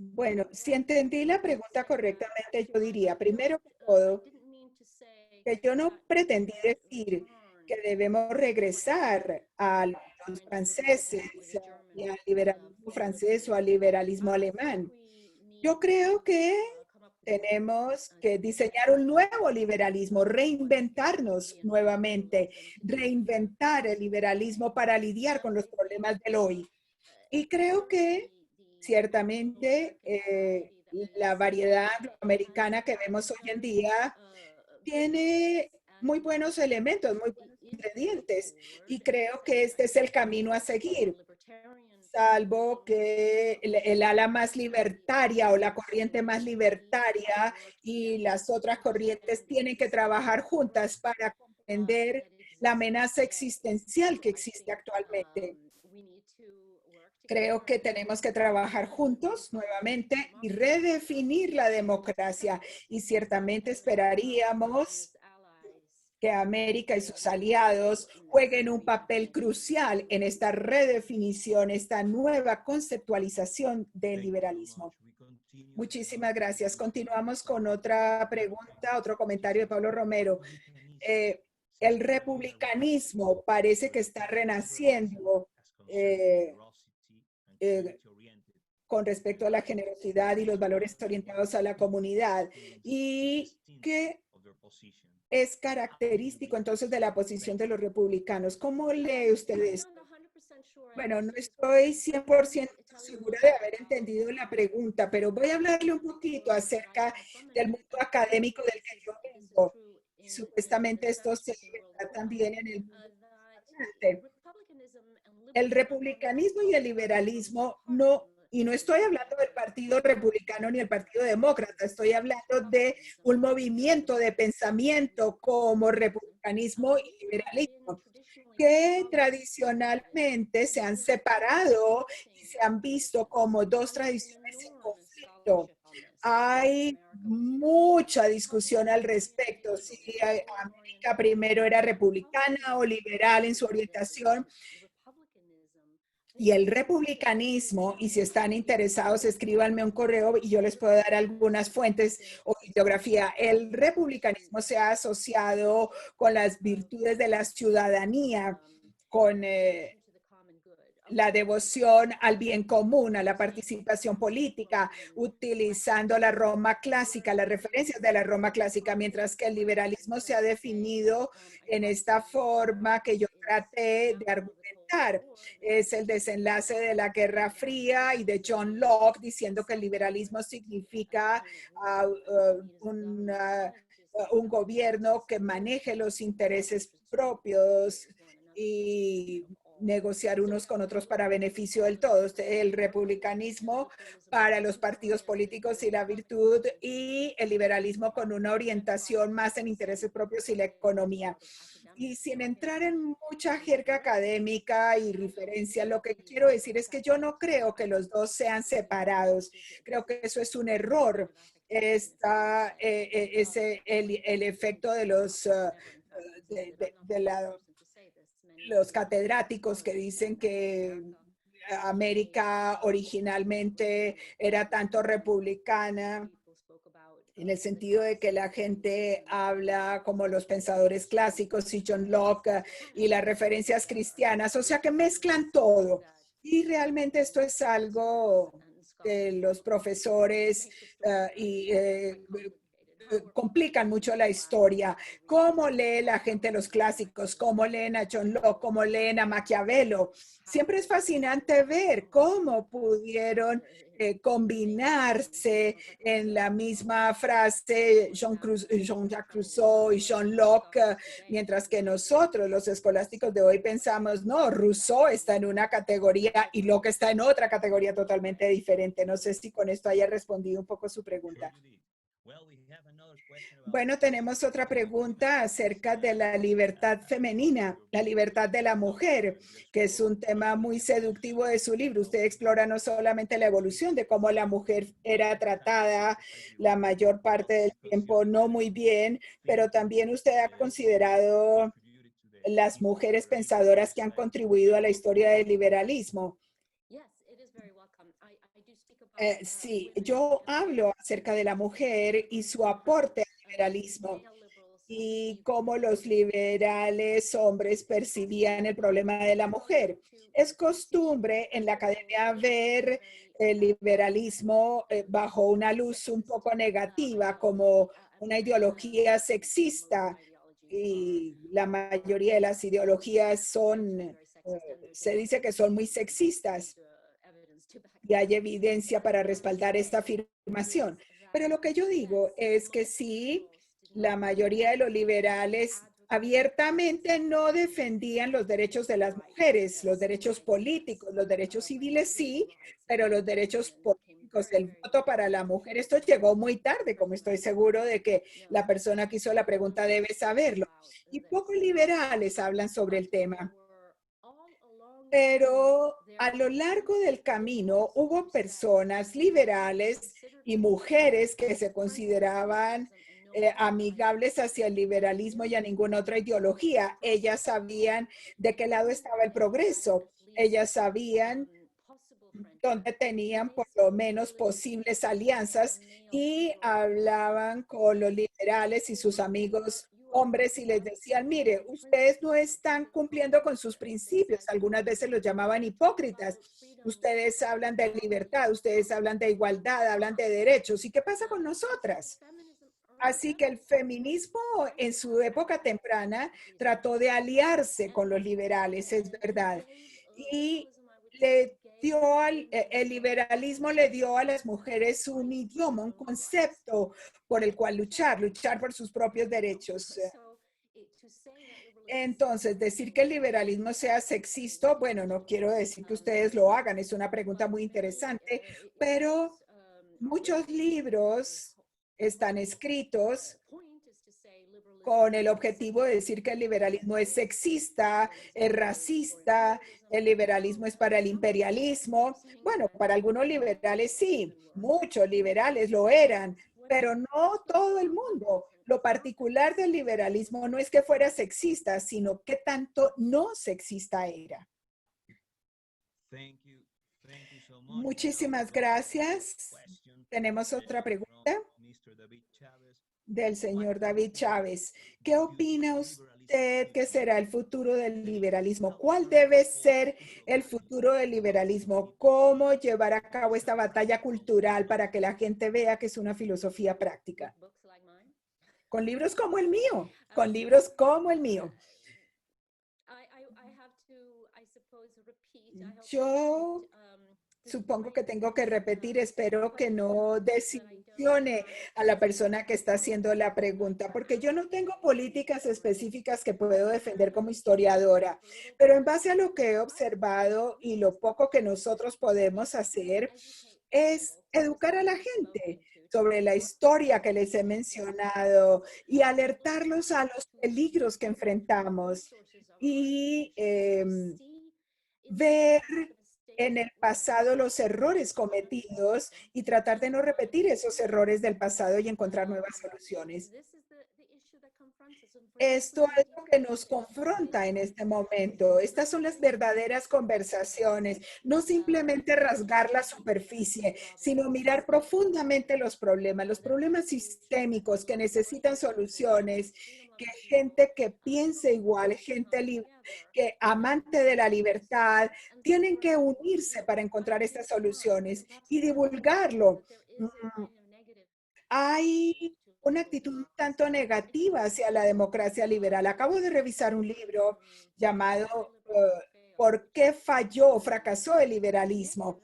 Bueno, si entendí la pregunta correctamente, yo diría, primero que todo, que yo no pretendí decir que debemos regresar a los franceses, y al liberalismo francés o al liberalismo alemán. Yo creo que tenemos que diseñar un nuevo liberalismo, reinventarnos nuevamente, reinventar el liberalismo para lidiar con los problemas del hoy. Y creo que ciertamente la variedad angloamericana que vemos hoy en día tiene muy buenos elementos, muy buenos ingredientes, y creo que este es el camino a seguir, salvo que el ala más libertaria o la corriente más libertaria y las otras corrientes tienen que trabajar juntas para comprender la amenaza existencial que existe actualmente. Creo que tenemos que trabajar juntos nuevamente y redefinir la democracia, y ciertamente esperaríamos que América y sus aliados jueguen un papel crucial en esta redefinición, esta nueva conceptualización del liberalismo. Muchísimas gracias. Continuamos con otra pregunta, otro comentario de Pablo Romero. El republicanismo parece que está renaciendo con respecto a la generosidad y los valores orientados a la comunidad, y que es característico entonces de la posición de los republicanos. ¿Cómo lee usted esto? Bueno, no estoy 100% segura de haber entendido la pregunta, pero voy a hablarle un poquito acerca del mundo académico del que yo vengo. Y supuestamente esto se ve también en el mundo. El republicanismo y el liberalismo y no estoy hablando del Partido Republicano ni el Partido Demócrata, estoy hablando de un movimiento de pensamiento como republicanismo y liberalismo, que tradicionalmente se han separado y se han visto como dos tradiciones en conflicto. Hay mucha discusión al respecto, si América primero era republicana o liberal en su orientación. Y el republicanismo, y si están interesados, escríbanme un correo y yo les puedo dar algunas fuentes o bibliografía. El republicanismo se ha asociado con las virtudes de la ciudadanía, con la devoción al bien común, a la participación política, utilizando la Roma clásica, las referencias de la Roma clásica, mientras que el liberalismo se ha definido en esta forma que yo traté de argumentar. Es el desenlace de la Guerra Fría y de John Locke, diciendo que el liberalismo significa un gobierno que maneje los intereses propios y negociar unos con otros para beneficio del todo. El republicanismo para los partidos políticos y la virtud, y el liberalismo con una orientación más en intereses propios y la economía. Y sin entrar en mucha jerga académica y referencia, lo que quiero decir es que yo no creo que los dos sean separados. Creo que eso es un error. Está el efecto de los catedráticos que dicen que América originalmente era tanto republicana, en el sentido de que la gente habla como los pensadores clásicos y John Locke y las referencias cristianas, o sea que mezclan todo. Y realmente esto es algo que los profesores complican mucho la historia. ¿Cómo lee la gente los clásicos? ¿Cómo leen a John Locke? ¿Cómo leen a Maquiavelo? Siempre es fascinante ver cómo pudieron combinarse en la misma frase Jean-Jacques Rousseau y John Locke, mientras que nosotros, los escolásticos de hoy, pensamos, no, Rousseau está en una categoría y Locke está en otra categoría totalmente diferente. No sé si con esto haya respondido un poco su pregunta. Bueno, tenemos otra pregunta acerca de la libertad femenina, la libertad de la mujer, que es un tema muy seductivo de su libro. Usted explora no solamente la evolución de cómo la mujer era tratada la mayor parte del tiempo no muy bien, pero también usted ha considerado las mujeres pensadoras que han contribuido a la historia del liberalismo. Sí, yo hablo acerca de la mujer y su aporte al liberalismo y cómo los liberales hombres percibían el problema de la mujer. Es costumbre en la academia ver el liberalismo bajo una luz un poco negativa, como una ideología sexista, y la mayoría de las ideologías son, se dice que son muy sexistas, y hay evidencia para respaldar esta afirmación. Pero lo que yo digo es que sí, la mayoría de los liberales abiertamente no defendían los derechos de las mujeres, los derechos políticos, los derechos civiles sí, pero los derechos políticos, el voto para la mujer, esto llegó muy tarde, como estoy seguro de que la persona que hizo la pregunta debe saberlo. Y pocos liberales hablan sobre el tema. Pero a lo largo del camino hubo personas liberales y mujeres que se consideraban amigables hacia el liberalismo y a ninguna otra ideología. Ellas sabían de qué lado estaba el progreso. Ellas sabían dónde tenían por lo menos posibles alianzas y hablaban con los liberales y sus amigos hombres y les decían, mire, ustedes no están cumpliendo con sus principios. Algunas veces los llamaban hipócritas. Ustedes hablan de libertad, ustedes hablan de igualdad, hablan de derechos. ¿Y qué pasa con nosotras? Así que el feminismo en su época temprana trató de aliarse con los liberales, es verdad. Y el liberalismo le dio a las mujeres un idioma, un concepto por el cual luchar por sus propios derechos. Entonces, decir que el liberalismo sea sexista, bueno, no quiero decir que ustedes lo hagan, es una pregunta muy interesante, pero muchos libros están escritos con el objetivo de decir que el liberalismo es sexista, es racista, el liberalismo es para el imperialismo. Bueno, para algunos liberales sí, muchos liberales lo eran, pero no todo el mundo. Lo particular del liberalismo no es que fuera sexista, sino que tanto no sexista era. Muchísimas gracias. Tenemos otra pregunta del señor David Chávez. ¿Qué opina usted que será el futuro del liberalismo? ¿Cuál debe ser el futuro del liberalismo? ¿Cómo llevar a cabo esta batalla cultural para que la gente vea que es una filosofía práctica? Con libros como el mío, con libros como el mío. Yo supongo que tengo que repetir, espero que no mencione a la persona que está haciendo la pregunta, porque yo no tengo políticas específicas que puedo defender como historiadora, pero en base a lo que he observado y lo poco que nosotros podemos hacer es educar a la gente sobre la historia que les he mencionado y alertarlos a los peligros que enfrentamos y ver en el pasado los errores cometidos y tratar de no repetir esos errores del pasado y encontrar nuevas soluciones. Esto es lo que nos confronta en este momento. Estas son las verdaderas conversaciones, no simplemente rasgar la superficie, sino mirar profundamente los problemas sistémicos que necesitan soluciones, que gente que piense igual, gente que amante de la libertad, tienen que unirse para encontrar estas soluciones y divulgarlo. Hay una actitud un tanto negativa hacia la democracia liberal. Acabo de revisar un libro llamado ¿Por qué fracasó el liberalismo?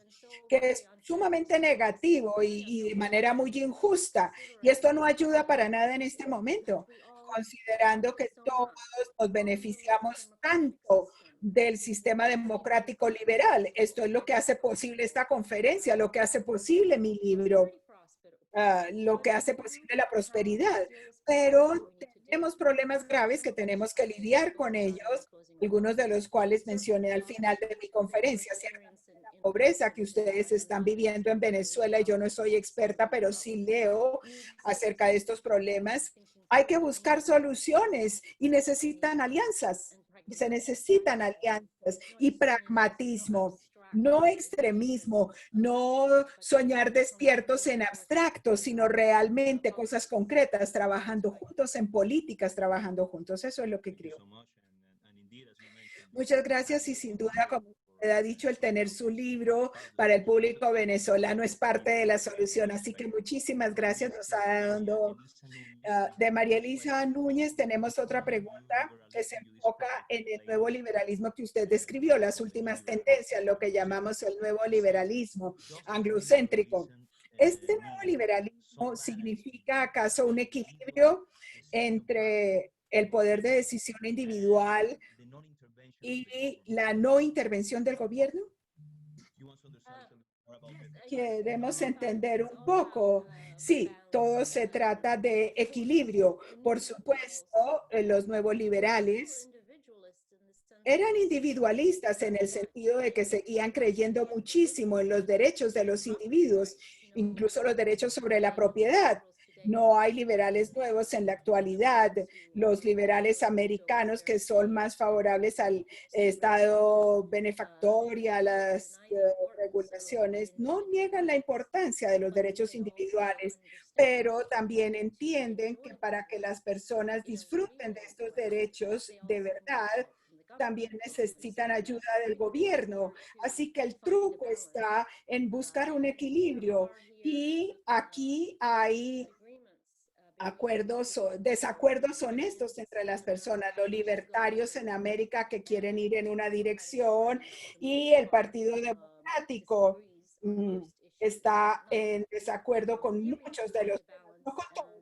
Que es sumamente negativo y de manera muy injusta. Y esto no ayuda para nada en este momento, considerando que todos nos beneficiamos tanto del sistema democrático liberal. Esto es lo que hace posible esta conferencia, lo que hace posible mi libro. Lo que hace posible la prosperidad, pero tenemos problemas graves que tenemos que lidiar con ellos, algunos de los cuales mencioné al final de mi conferencia, ciertamente la pobreza que ustedes están viviendo en Venezuela. Yo no soy experta, pero sí leo acerca de estos problemas. Hay que buscar soluciones y necesitan alianzas. Se necesitan alianzas y pragmatismo. No extremismo, no soñar despiertos en abstracto, sino realmente cosas concretas, trabajando juntos en políticas, trabajando juntos. Eso es lo que creo. Muchas gracias y sin duda, como usted ha dicho, el tener su libro para el público venezolano es parte de la solución. Así que muchísimas gracias. Nos ha dado de María Elisa Núñez. Tenemos otra pregunta que se enfoca en el nuevo liberalismo que usted describió, las últimas tendencias, lo que llamamos el nuevo liberalismo anglocéntrico. ¿Este nuevo liberalismo significa acaso un equilibrio entre el poder de decisión individual y la no intervención del gobierno? Queremos entender un poco. Sí, todo se trata de equilibrio. Por supuesto, los nuevos liberales eran individualistas en el sentido de que seguían creyendo muchísimo en los derechos de los individuos, incluso los derechos sobre la propiedad. No hay liberales nuevos en la actualidad. Los liberales americanos que son más favorables al Estado benefactor y a las regulaciones no niegan la importancia de los derechos individuales, pero también entienden que para que las personas disfruten de estos derechos de verdad, también necesitan ayuda del gobierno. Así que el truco está en buscar un equilibrio. Y aquí hay desacuerdos honestos entre las personas, los libertarios en América que quieren ir en una dirección y el Partido Democrático está en desacuerdo con muchos de los temas, no con todos.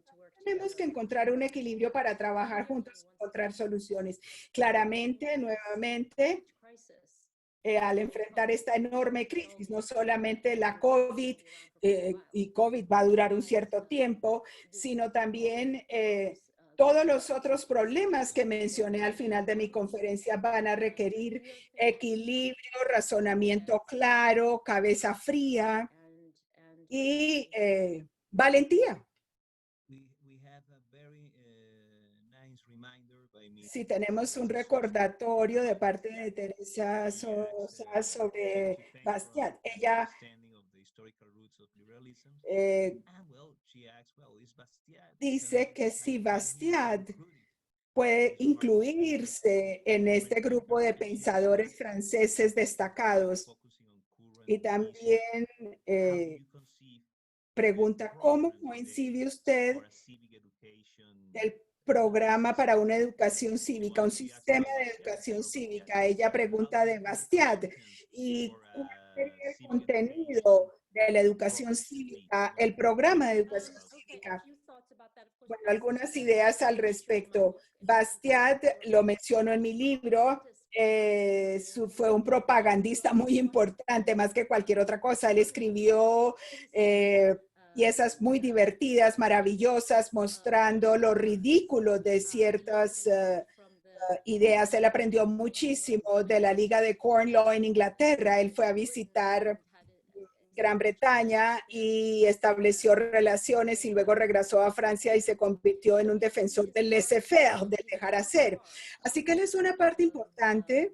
Tenemos que encontrar un equilibrio para trabajar juntos, encontrar soluciones. Claramente, nuevamente, al enfrentar esta enorme crisis, no solamente la COVID, y COVID va a durar un cierto tiempo, sino también todos los otros problemas que mencioné al final de mi conferencia van a requerir equilibrio, razonamiento claro, cabeza fría y valentía. Sí, tenemos un recordatorio de parte de Teresa Sosa sobre Bastiat. Ella dice que si Bastiat puede incluirse en este grupo de pensadores franceses destacados. Y también pregunta, ¿cómo coincide usted el programa para una educación cívica, un sistema de educación cívica? Ella pregunta de Bastiat. ¿Y cuál sería el contenido de la educación cívica, el programa de educación cívica. Bueno, algunas ideas al respecto. Bastiat, lo menciono en mi libro, fue un propagandista muy importante, más que cualquier otra cosa. Él escribió piezas muy divertidas, maravillosas, mostrando lo ridículo de ciertas ideas. Él aprendió muchísimo de la Liga de Cornwall en Inglaterra. Él fue a visitar Gran Bretaña y estableció relaciones y luego regresó a Francia y se convirtió en un defensor del laissez-faire, del dejar hacer. Así que él es una parte importante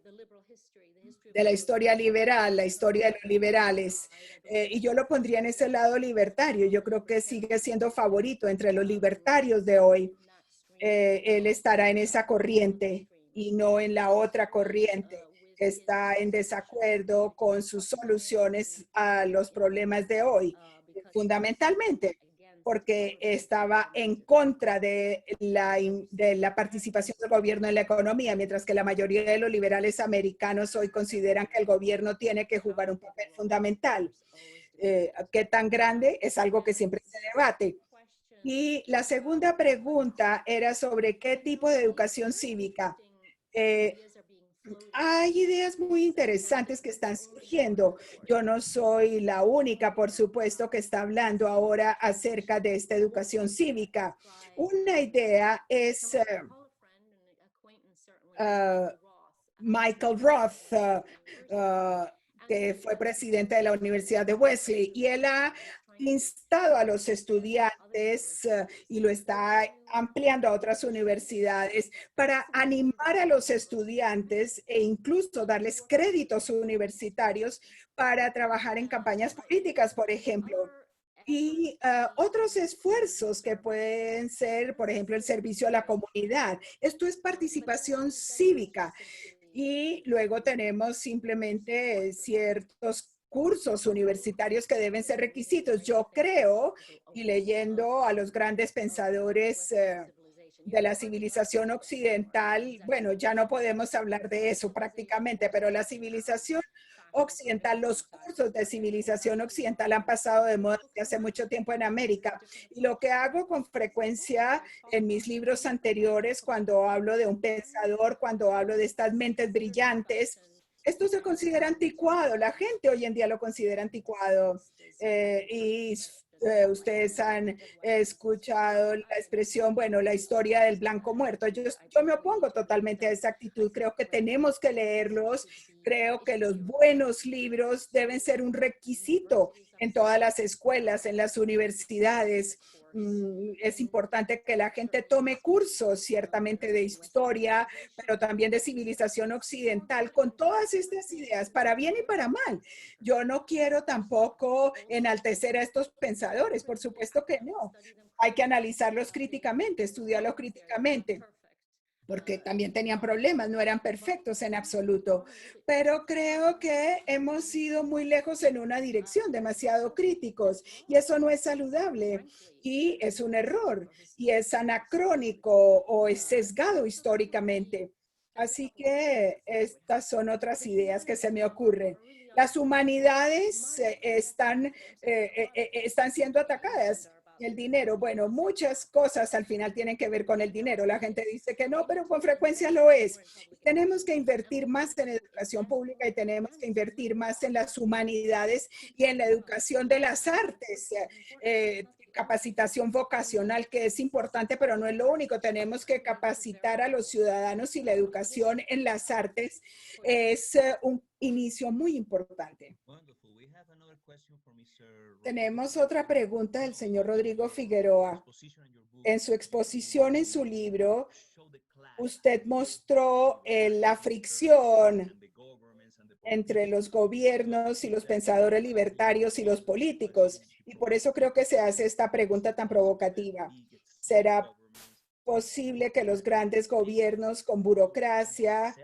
de la historia liberal, la historia de los liberales. Y yo lo pondría en ese lado libertario. Yo creo que sigue siendo favorito entre los libertarios de hoy. Él estará en esa corriente y no en la otra corriente que está en desacuerdo con sus soluciones a los problemas de hoy, fundamentalmente porque estaba en contra de la participación del gobierno en la economía, mientras que la mayoría de los liberales americanos hoy consideran que el gobierno tiene que jugar un papel fundamental. ¿Qué tan grande? Es algo que siempre se debate. Y la segunda pregunta era sobre qué tipo de educación cívica. Hay ideas muy interesantes que están surgiendo. Yo no soy la única, por supuesto, que está hablando ahora acerca de esta educación cívica. Una idea es Michael Roth, que fue presidente de la Universidad de Wesley, y él ha instado a los estudiantes y lo está ampliando a otras universidades para animar a los estudiantes e incluso darles créditos universitarios para trabajar en campañas políticas, por ejemplo. Y otros esfuerzos que pueden ser, por ejemplo, el servicio a la comunidad. Esto es participación cívica. Y luego tenemos simplemente ciertos cursos universitarios que deben ser requisitos. Yo creo, y leyendo a los grandes pensadores de la civilización occidental, bueno, ya no podemos hablar de eso prácticamente, pero la civilización occidental, los cursos de civilización occidental han pasado de moda desde hace mucho tiempo en América. Y lo que hago con frecuencia en mis libros anteriores, cuando hablo de un pensador, cuando hablo de estas mentes brillantes, esto se considera anticuado. La gente hoy en día lo considera anticuado. Ustedes han escuchado la expresión, bueno, la historia del blanco muerto. Yo me opongo totalmente a esa actitud. Creo que tenemos que leerlos. Creo que los buenos libros deben ser un requisito en todas las escuelas, en las universidades. Es importante que la gente tome cursos, ciertamente de historia, pero también de civilización occidental, con todas estas ideas, para bien y para mal. Yo no quiero tampoco enaltecer a estos pensadores, por supuesto que no. Hay que analizarlos críticamente, estudiarlos críticamente, porque también tenían problemas, no eran perfectos en absoluto. Pero creo que hemos ido muy lejos en una dirección, demasiado críticos, y eso no es saludable, y es un error, y es anacrónico o es sesgado históricamente. Así que estas son otras ideas que se me ocurren. Las humanidades están siendo atacadas. El dinero, bueno, muchas cosas al final tienen que ver con el dinero. La gente dice que no, pero con frecuencia lo es. Tenemos que invertir más en educación pública y tenemos que invertir más en las humanidades y en la educación de las artes. Capacitación vocacional, que es importante, pero no es lo único. Tenemos que capacitar a los ciudadanos y la educación en las artes es un inicio muy importante. Tenemos otra pregunta del señor Rodrigo Figueroa. En su exposición en su libro, usted mostró la fricción entre los gobiernos y los pensadores libertarios y los políticos. Y por eso creo que se hace esta pregunta tan provocativa. ¿Será posible que los grandes gobiernos con burocracia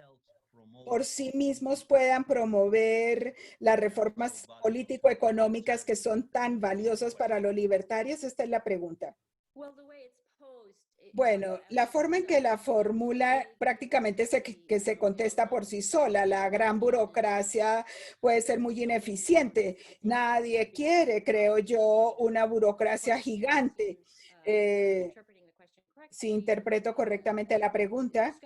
por sí mismos puedan promover las reformas político-económicas que son tan valiosas para los libertarios? Esta es la pregunta. Bueno, la forma en que la fórmula prácticamente que se contesta por sí sola. La gran burocracia puede ser muy ineficiente. Nadie quiere, creo yo, una burocracia gigante. Si interpreto correctamente la pregunta,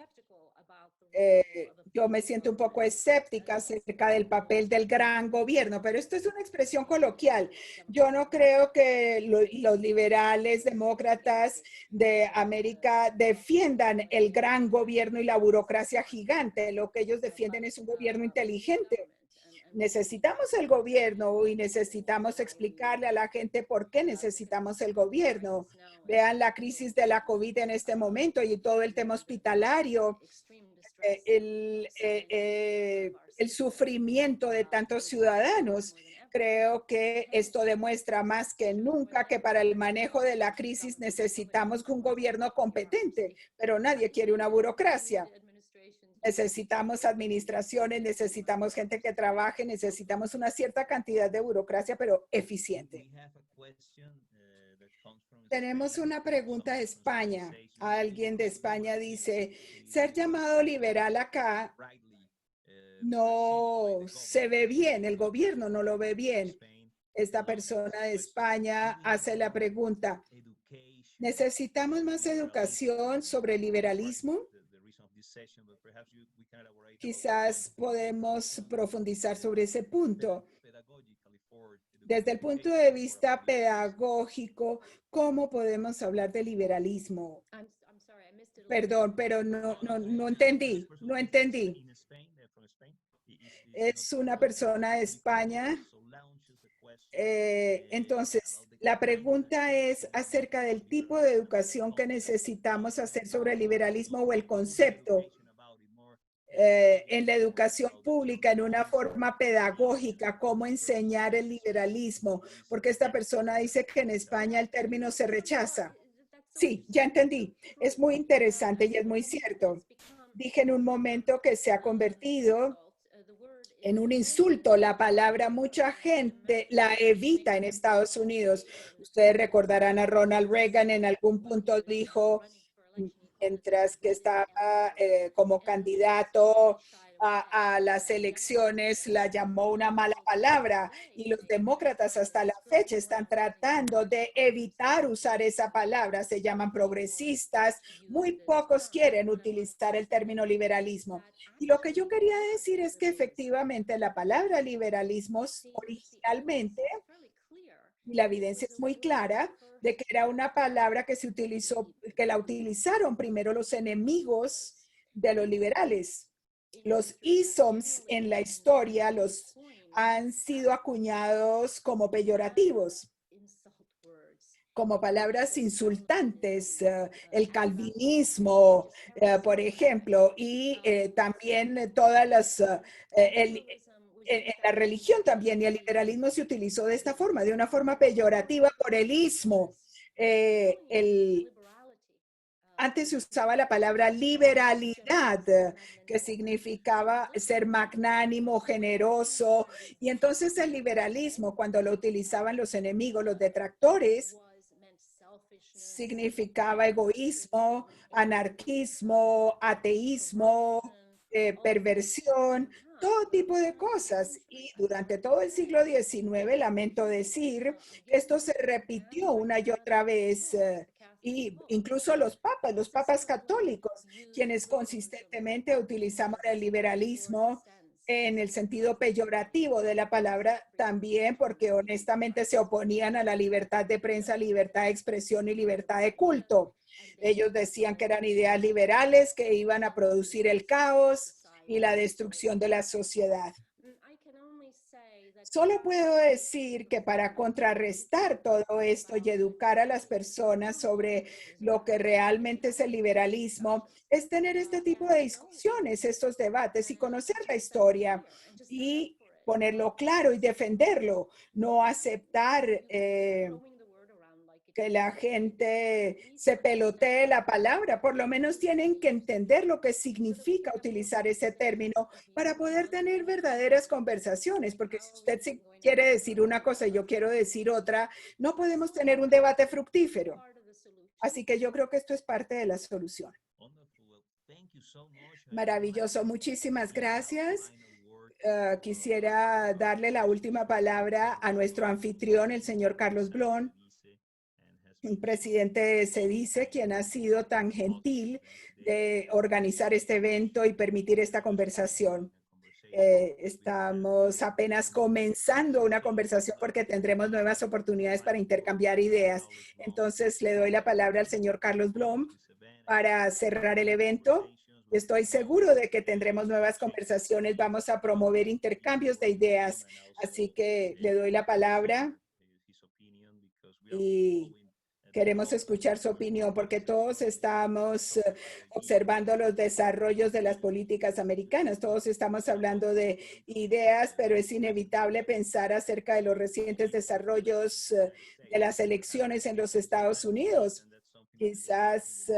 yo me siento un poco escéptica acerca del papel del gran gobierno, pero esto es una expresión coloquial. Yo no creo que los liberales demócratas de América defiendan el gran gobierno y la burocracia gigante. Lo que ellos defienden es un gobierno inteligente. Necesitamos el gobierno y necesitamos explicarle a la gente por qué necesitamos el gobierno. Vean la crisis de la COVID en este momento y todo el tema hospitalario, el sufrimiento de tantos ciudadanos. Creo que esto demuestra más que nunca que para el manejo de la crisis necesitamos un gobierno competente, pero nadie quiere una burocracia. Necesitamos administraciones, necesitamos gente que trabaje, necesitamos una cierta cantidad de burocracia, pero eficiente. Tenemos una pregunta de España. Alguien de España dice, ser llamado liberal acá no se ve bien, el gobierno no lo ve bien. Esta persona de España hace la pregunta, ¿necesitamos más educación sobre liberalismo? Quizás podemos profundizar sobre ese punto. Desde el punto de vista pedagógico, ¿cómo podemos hablar de liberalismo? Perdón, pero no entendí, no entendí. Es una persona de España. Entonces, la pregunta es acerca del tipo de educación que necesitamos hacer sobre el liberalismo o el concepto en la educación pública, en una forma pedagógica, cómo enseñar el liberalismo, porque esta persona dice que en España el término se rechaza. Sí, ya entendí. Es muy interesante y es muy cierto. Dije en un momento que se ha convertido en un insulto. La palabra mucha gente la evita en Estados Unidos. Ustedes recordarán a Ronald Reagan en algún punto dijo, mientras que estaba como candidato a las elecciones, la llamó una mala palabra y los demócratas hasta la fecha están tratando de evitar usar esa palabra. Se llaman progresistas. Muy pocos quieren utilizar el término liberalismo. Y lo que yo quería decir es que efectivamente la palabra liberalismo originalmente, y la evidencia es muy clara, de que era una palabra que se utilizó, que la utilizaron primero los enemigos de los liberales. Los isms en la historia los han sido acuñados como peyorativos, como palabras insultantes, el calvinismo, por ejemplo, y también todas las, en la religión también, y el liberalismo se utilizó de esta forma, de una forma peyorativa por el ismo. Antes se usaba la palabra liberalidad, que significaba ser magnánimo, generoso, y entonces el liberalismo, cuando lo utilizaban los enemigos, los detractores, significaba egoísmo, anarquismo, ateísmo, perversión, todo tipo de cosas. Y durante todo el siglo XIX, lamento decir, esto se repitió una y otra vez. Y incluso los papas católicos, quienes consistentemente utilizamos el liberalismo en el sentido peyorativo de la palabra, también porque honestamente se oponían a la libertad de prensa, libertad de expresión y libertad de culto. Ellos decían que eran ideas liberales que iban a producir el caos y la destrucción de la sociedad. Solo puedo decir que para contrarrestar todo esto y educar a las personas sobre lo que realmente es el liberalismo, es tener este tipo de discusiones, estos debates y conocer la historia y ponerlo claro y defenderlo, no aceptar que la gente se pelotee la palabra. Por lo menos tienen que entender lo que significa utilizar ese término para poder tener verdaderas conversaciones, porque si usted quiere decir una cosa y yo quiero decir otra, no podemos tener un debate fructífero. Así que yo creo que esto es parte de la solución. Maravilloso. Muchísimas gracias. Quisiera darle la última palabra a nuestro anfitrión, el señor Carlos Blum, presidente de CEDICE, quien ha sido tan gentil de organizar este evento y permitir esta conversación. Estamos apenas comenzando una conversación porque tendremos nuevas oportunidades para intercambiar ideas. Entonces, le doy la palabra al señor Carlos Blum para cerrar el evento. Estoy seguro de que tendremos nuevas conversaciones. Vamos a promover intercambios de ideas. Así que le doy la palabra y queremos escuchar su opinión porque todos estamos observando los desarrollos de las políticas americanas. Todos estamos hablando de ideas, pero es inevitable pensar acerca de los recientes desarrollos de las elecciones en los Estados Unidos. Quizás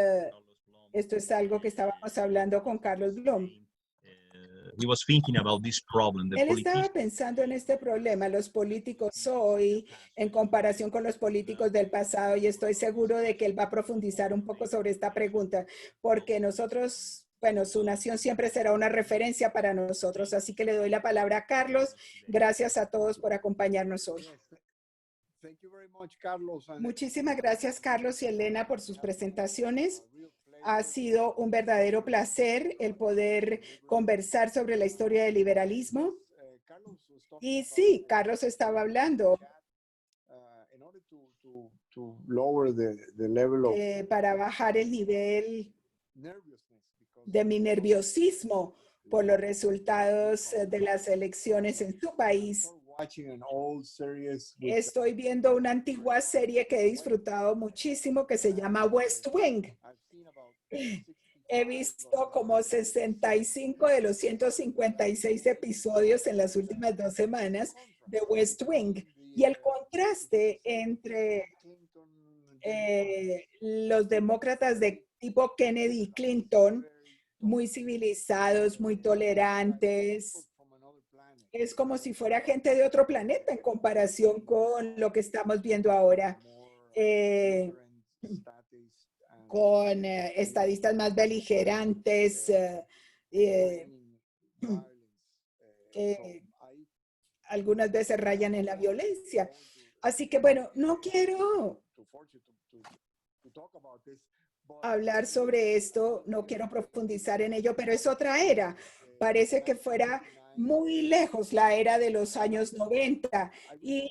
esto es algo que estábamos hablando con Carlos Blum. Él estaba pensando en este problema, los políticos hoy, en comparación con los políticos del pasado, y estoy seguro de que él va a profundizar un poco sobre esta pregunta, porque nosotros, bueno, su nación siempre será una referencia para nosotros. Así que le doy la palabra a Carlos. Gracias a todos por acompañarnos hoy. Muchísimas gracias, Carlos y Elena, por sus presentaciones. Ha sido un verdadero placer el poder conversar sobre la historia del liberalismo. Y sí, Carlos estaba hablando para bajar el nivel de mi nerviosismo por los resultados de las elecciones en su país. Estoy viendo una antigua serie que he disfrutado muchísimo que se llama West Wing. He visto como 65 de los 156 episodios en las últimas 2 semanas de West Wing. Y el contraste entre los demócratas de tipo Kennedy y Clinton, muy civilizados, muy tolerantes, es como si fuera gente de otro planeta en comparación con lo que estamos viendo ahora. Con estadistas más beligerantes, algunas veces rayan en la violencia. Así que bueno, no quiero hablar sobre esto, no quiero profundizar en ello, pero es otra era. Parece que fuera muy lejos la era de los años 90 y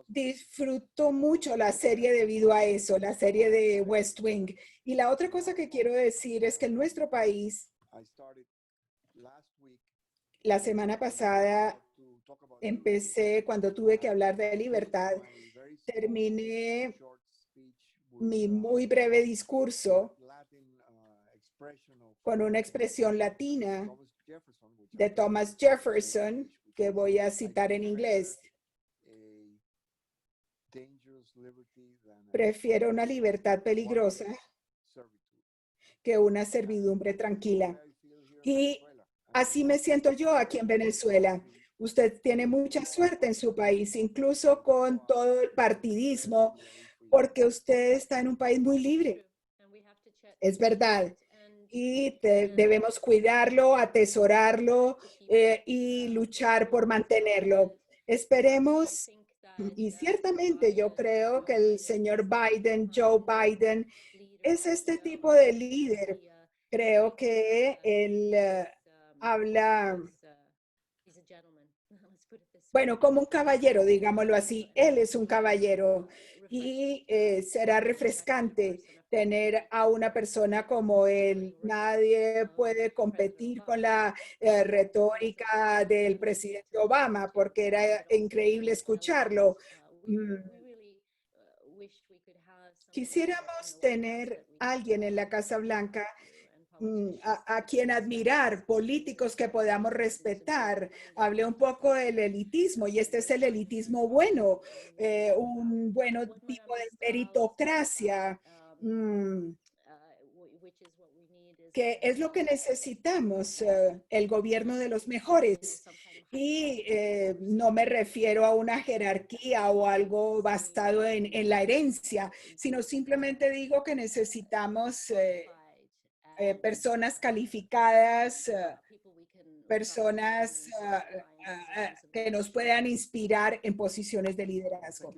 disfruto mucho la serie debido a eso, la serie de West Wing. Y la otra cosa que quiero decir es que en nuestro país, la semana pasada empecé, cuando tuve que hablar de libertad, terminé mi muy breve discurso con una expresión latina de Thomas Jefferson, que voy a citar en inglés. Prefiero una libertad peligrosa que una servidumbre tranquila. Y así me siento yo aquí en Venezuela. Usted tiene mucha suerte en su país, incluso con todo el partidismo, porque usted está en un país muy libre. Es verdad. Y debemos cuidarlo, atesorarlo y luchar por mantenerlo. Esperemos. Y ciertamente yo creo que el señor Biden, Joe Biden, es este tipo de líder. Creo que él habla, bueno, como un caballero, digámoslo así. Él es un caballero y será refrescante tener a una persona como él. Nadie puede competir con la retórica del presidente Obama, porque era increíble escucharlo. Quisiéramos tener a alguien en la Casa Blanca a quien admirar, políticos que podamos respetar. Hablé un poco del elitismo y este es el elitismo bueno, un buen tipo de meritocracia, que es lo que necesitamos, el gobierno de los mejores. Y no me refiero a una jerarquía o algo basado en la herencia, sino simplemente digo que necesitamos personas calificadas, personas que nos puedan inspirar en posiciones de liderazgo.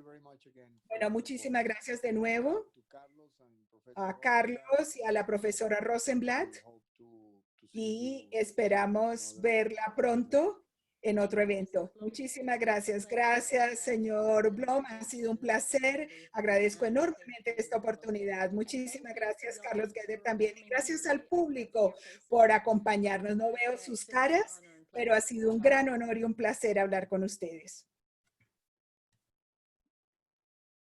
Bueno, muchísimas gracias de nuevo a Carlos y a la profesora Rosenblatt y esperamos verla pronto en otro evento. Muchísimas gracias. Gracias, señor Blom. Ha sido un placer. Agradezco enormemente esta oportunidad. Muchísimas gracias, Carlos Gueder, también. Y gracias al público por acompañarnos. No veo sus caras, pero ha sido un gran honor y un placer hablar con ustedes.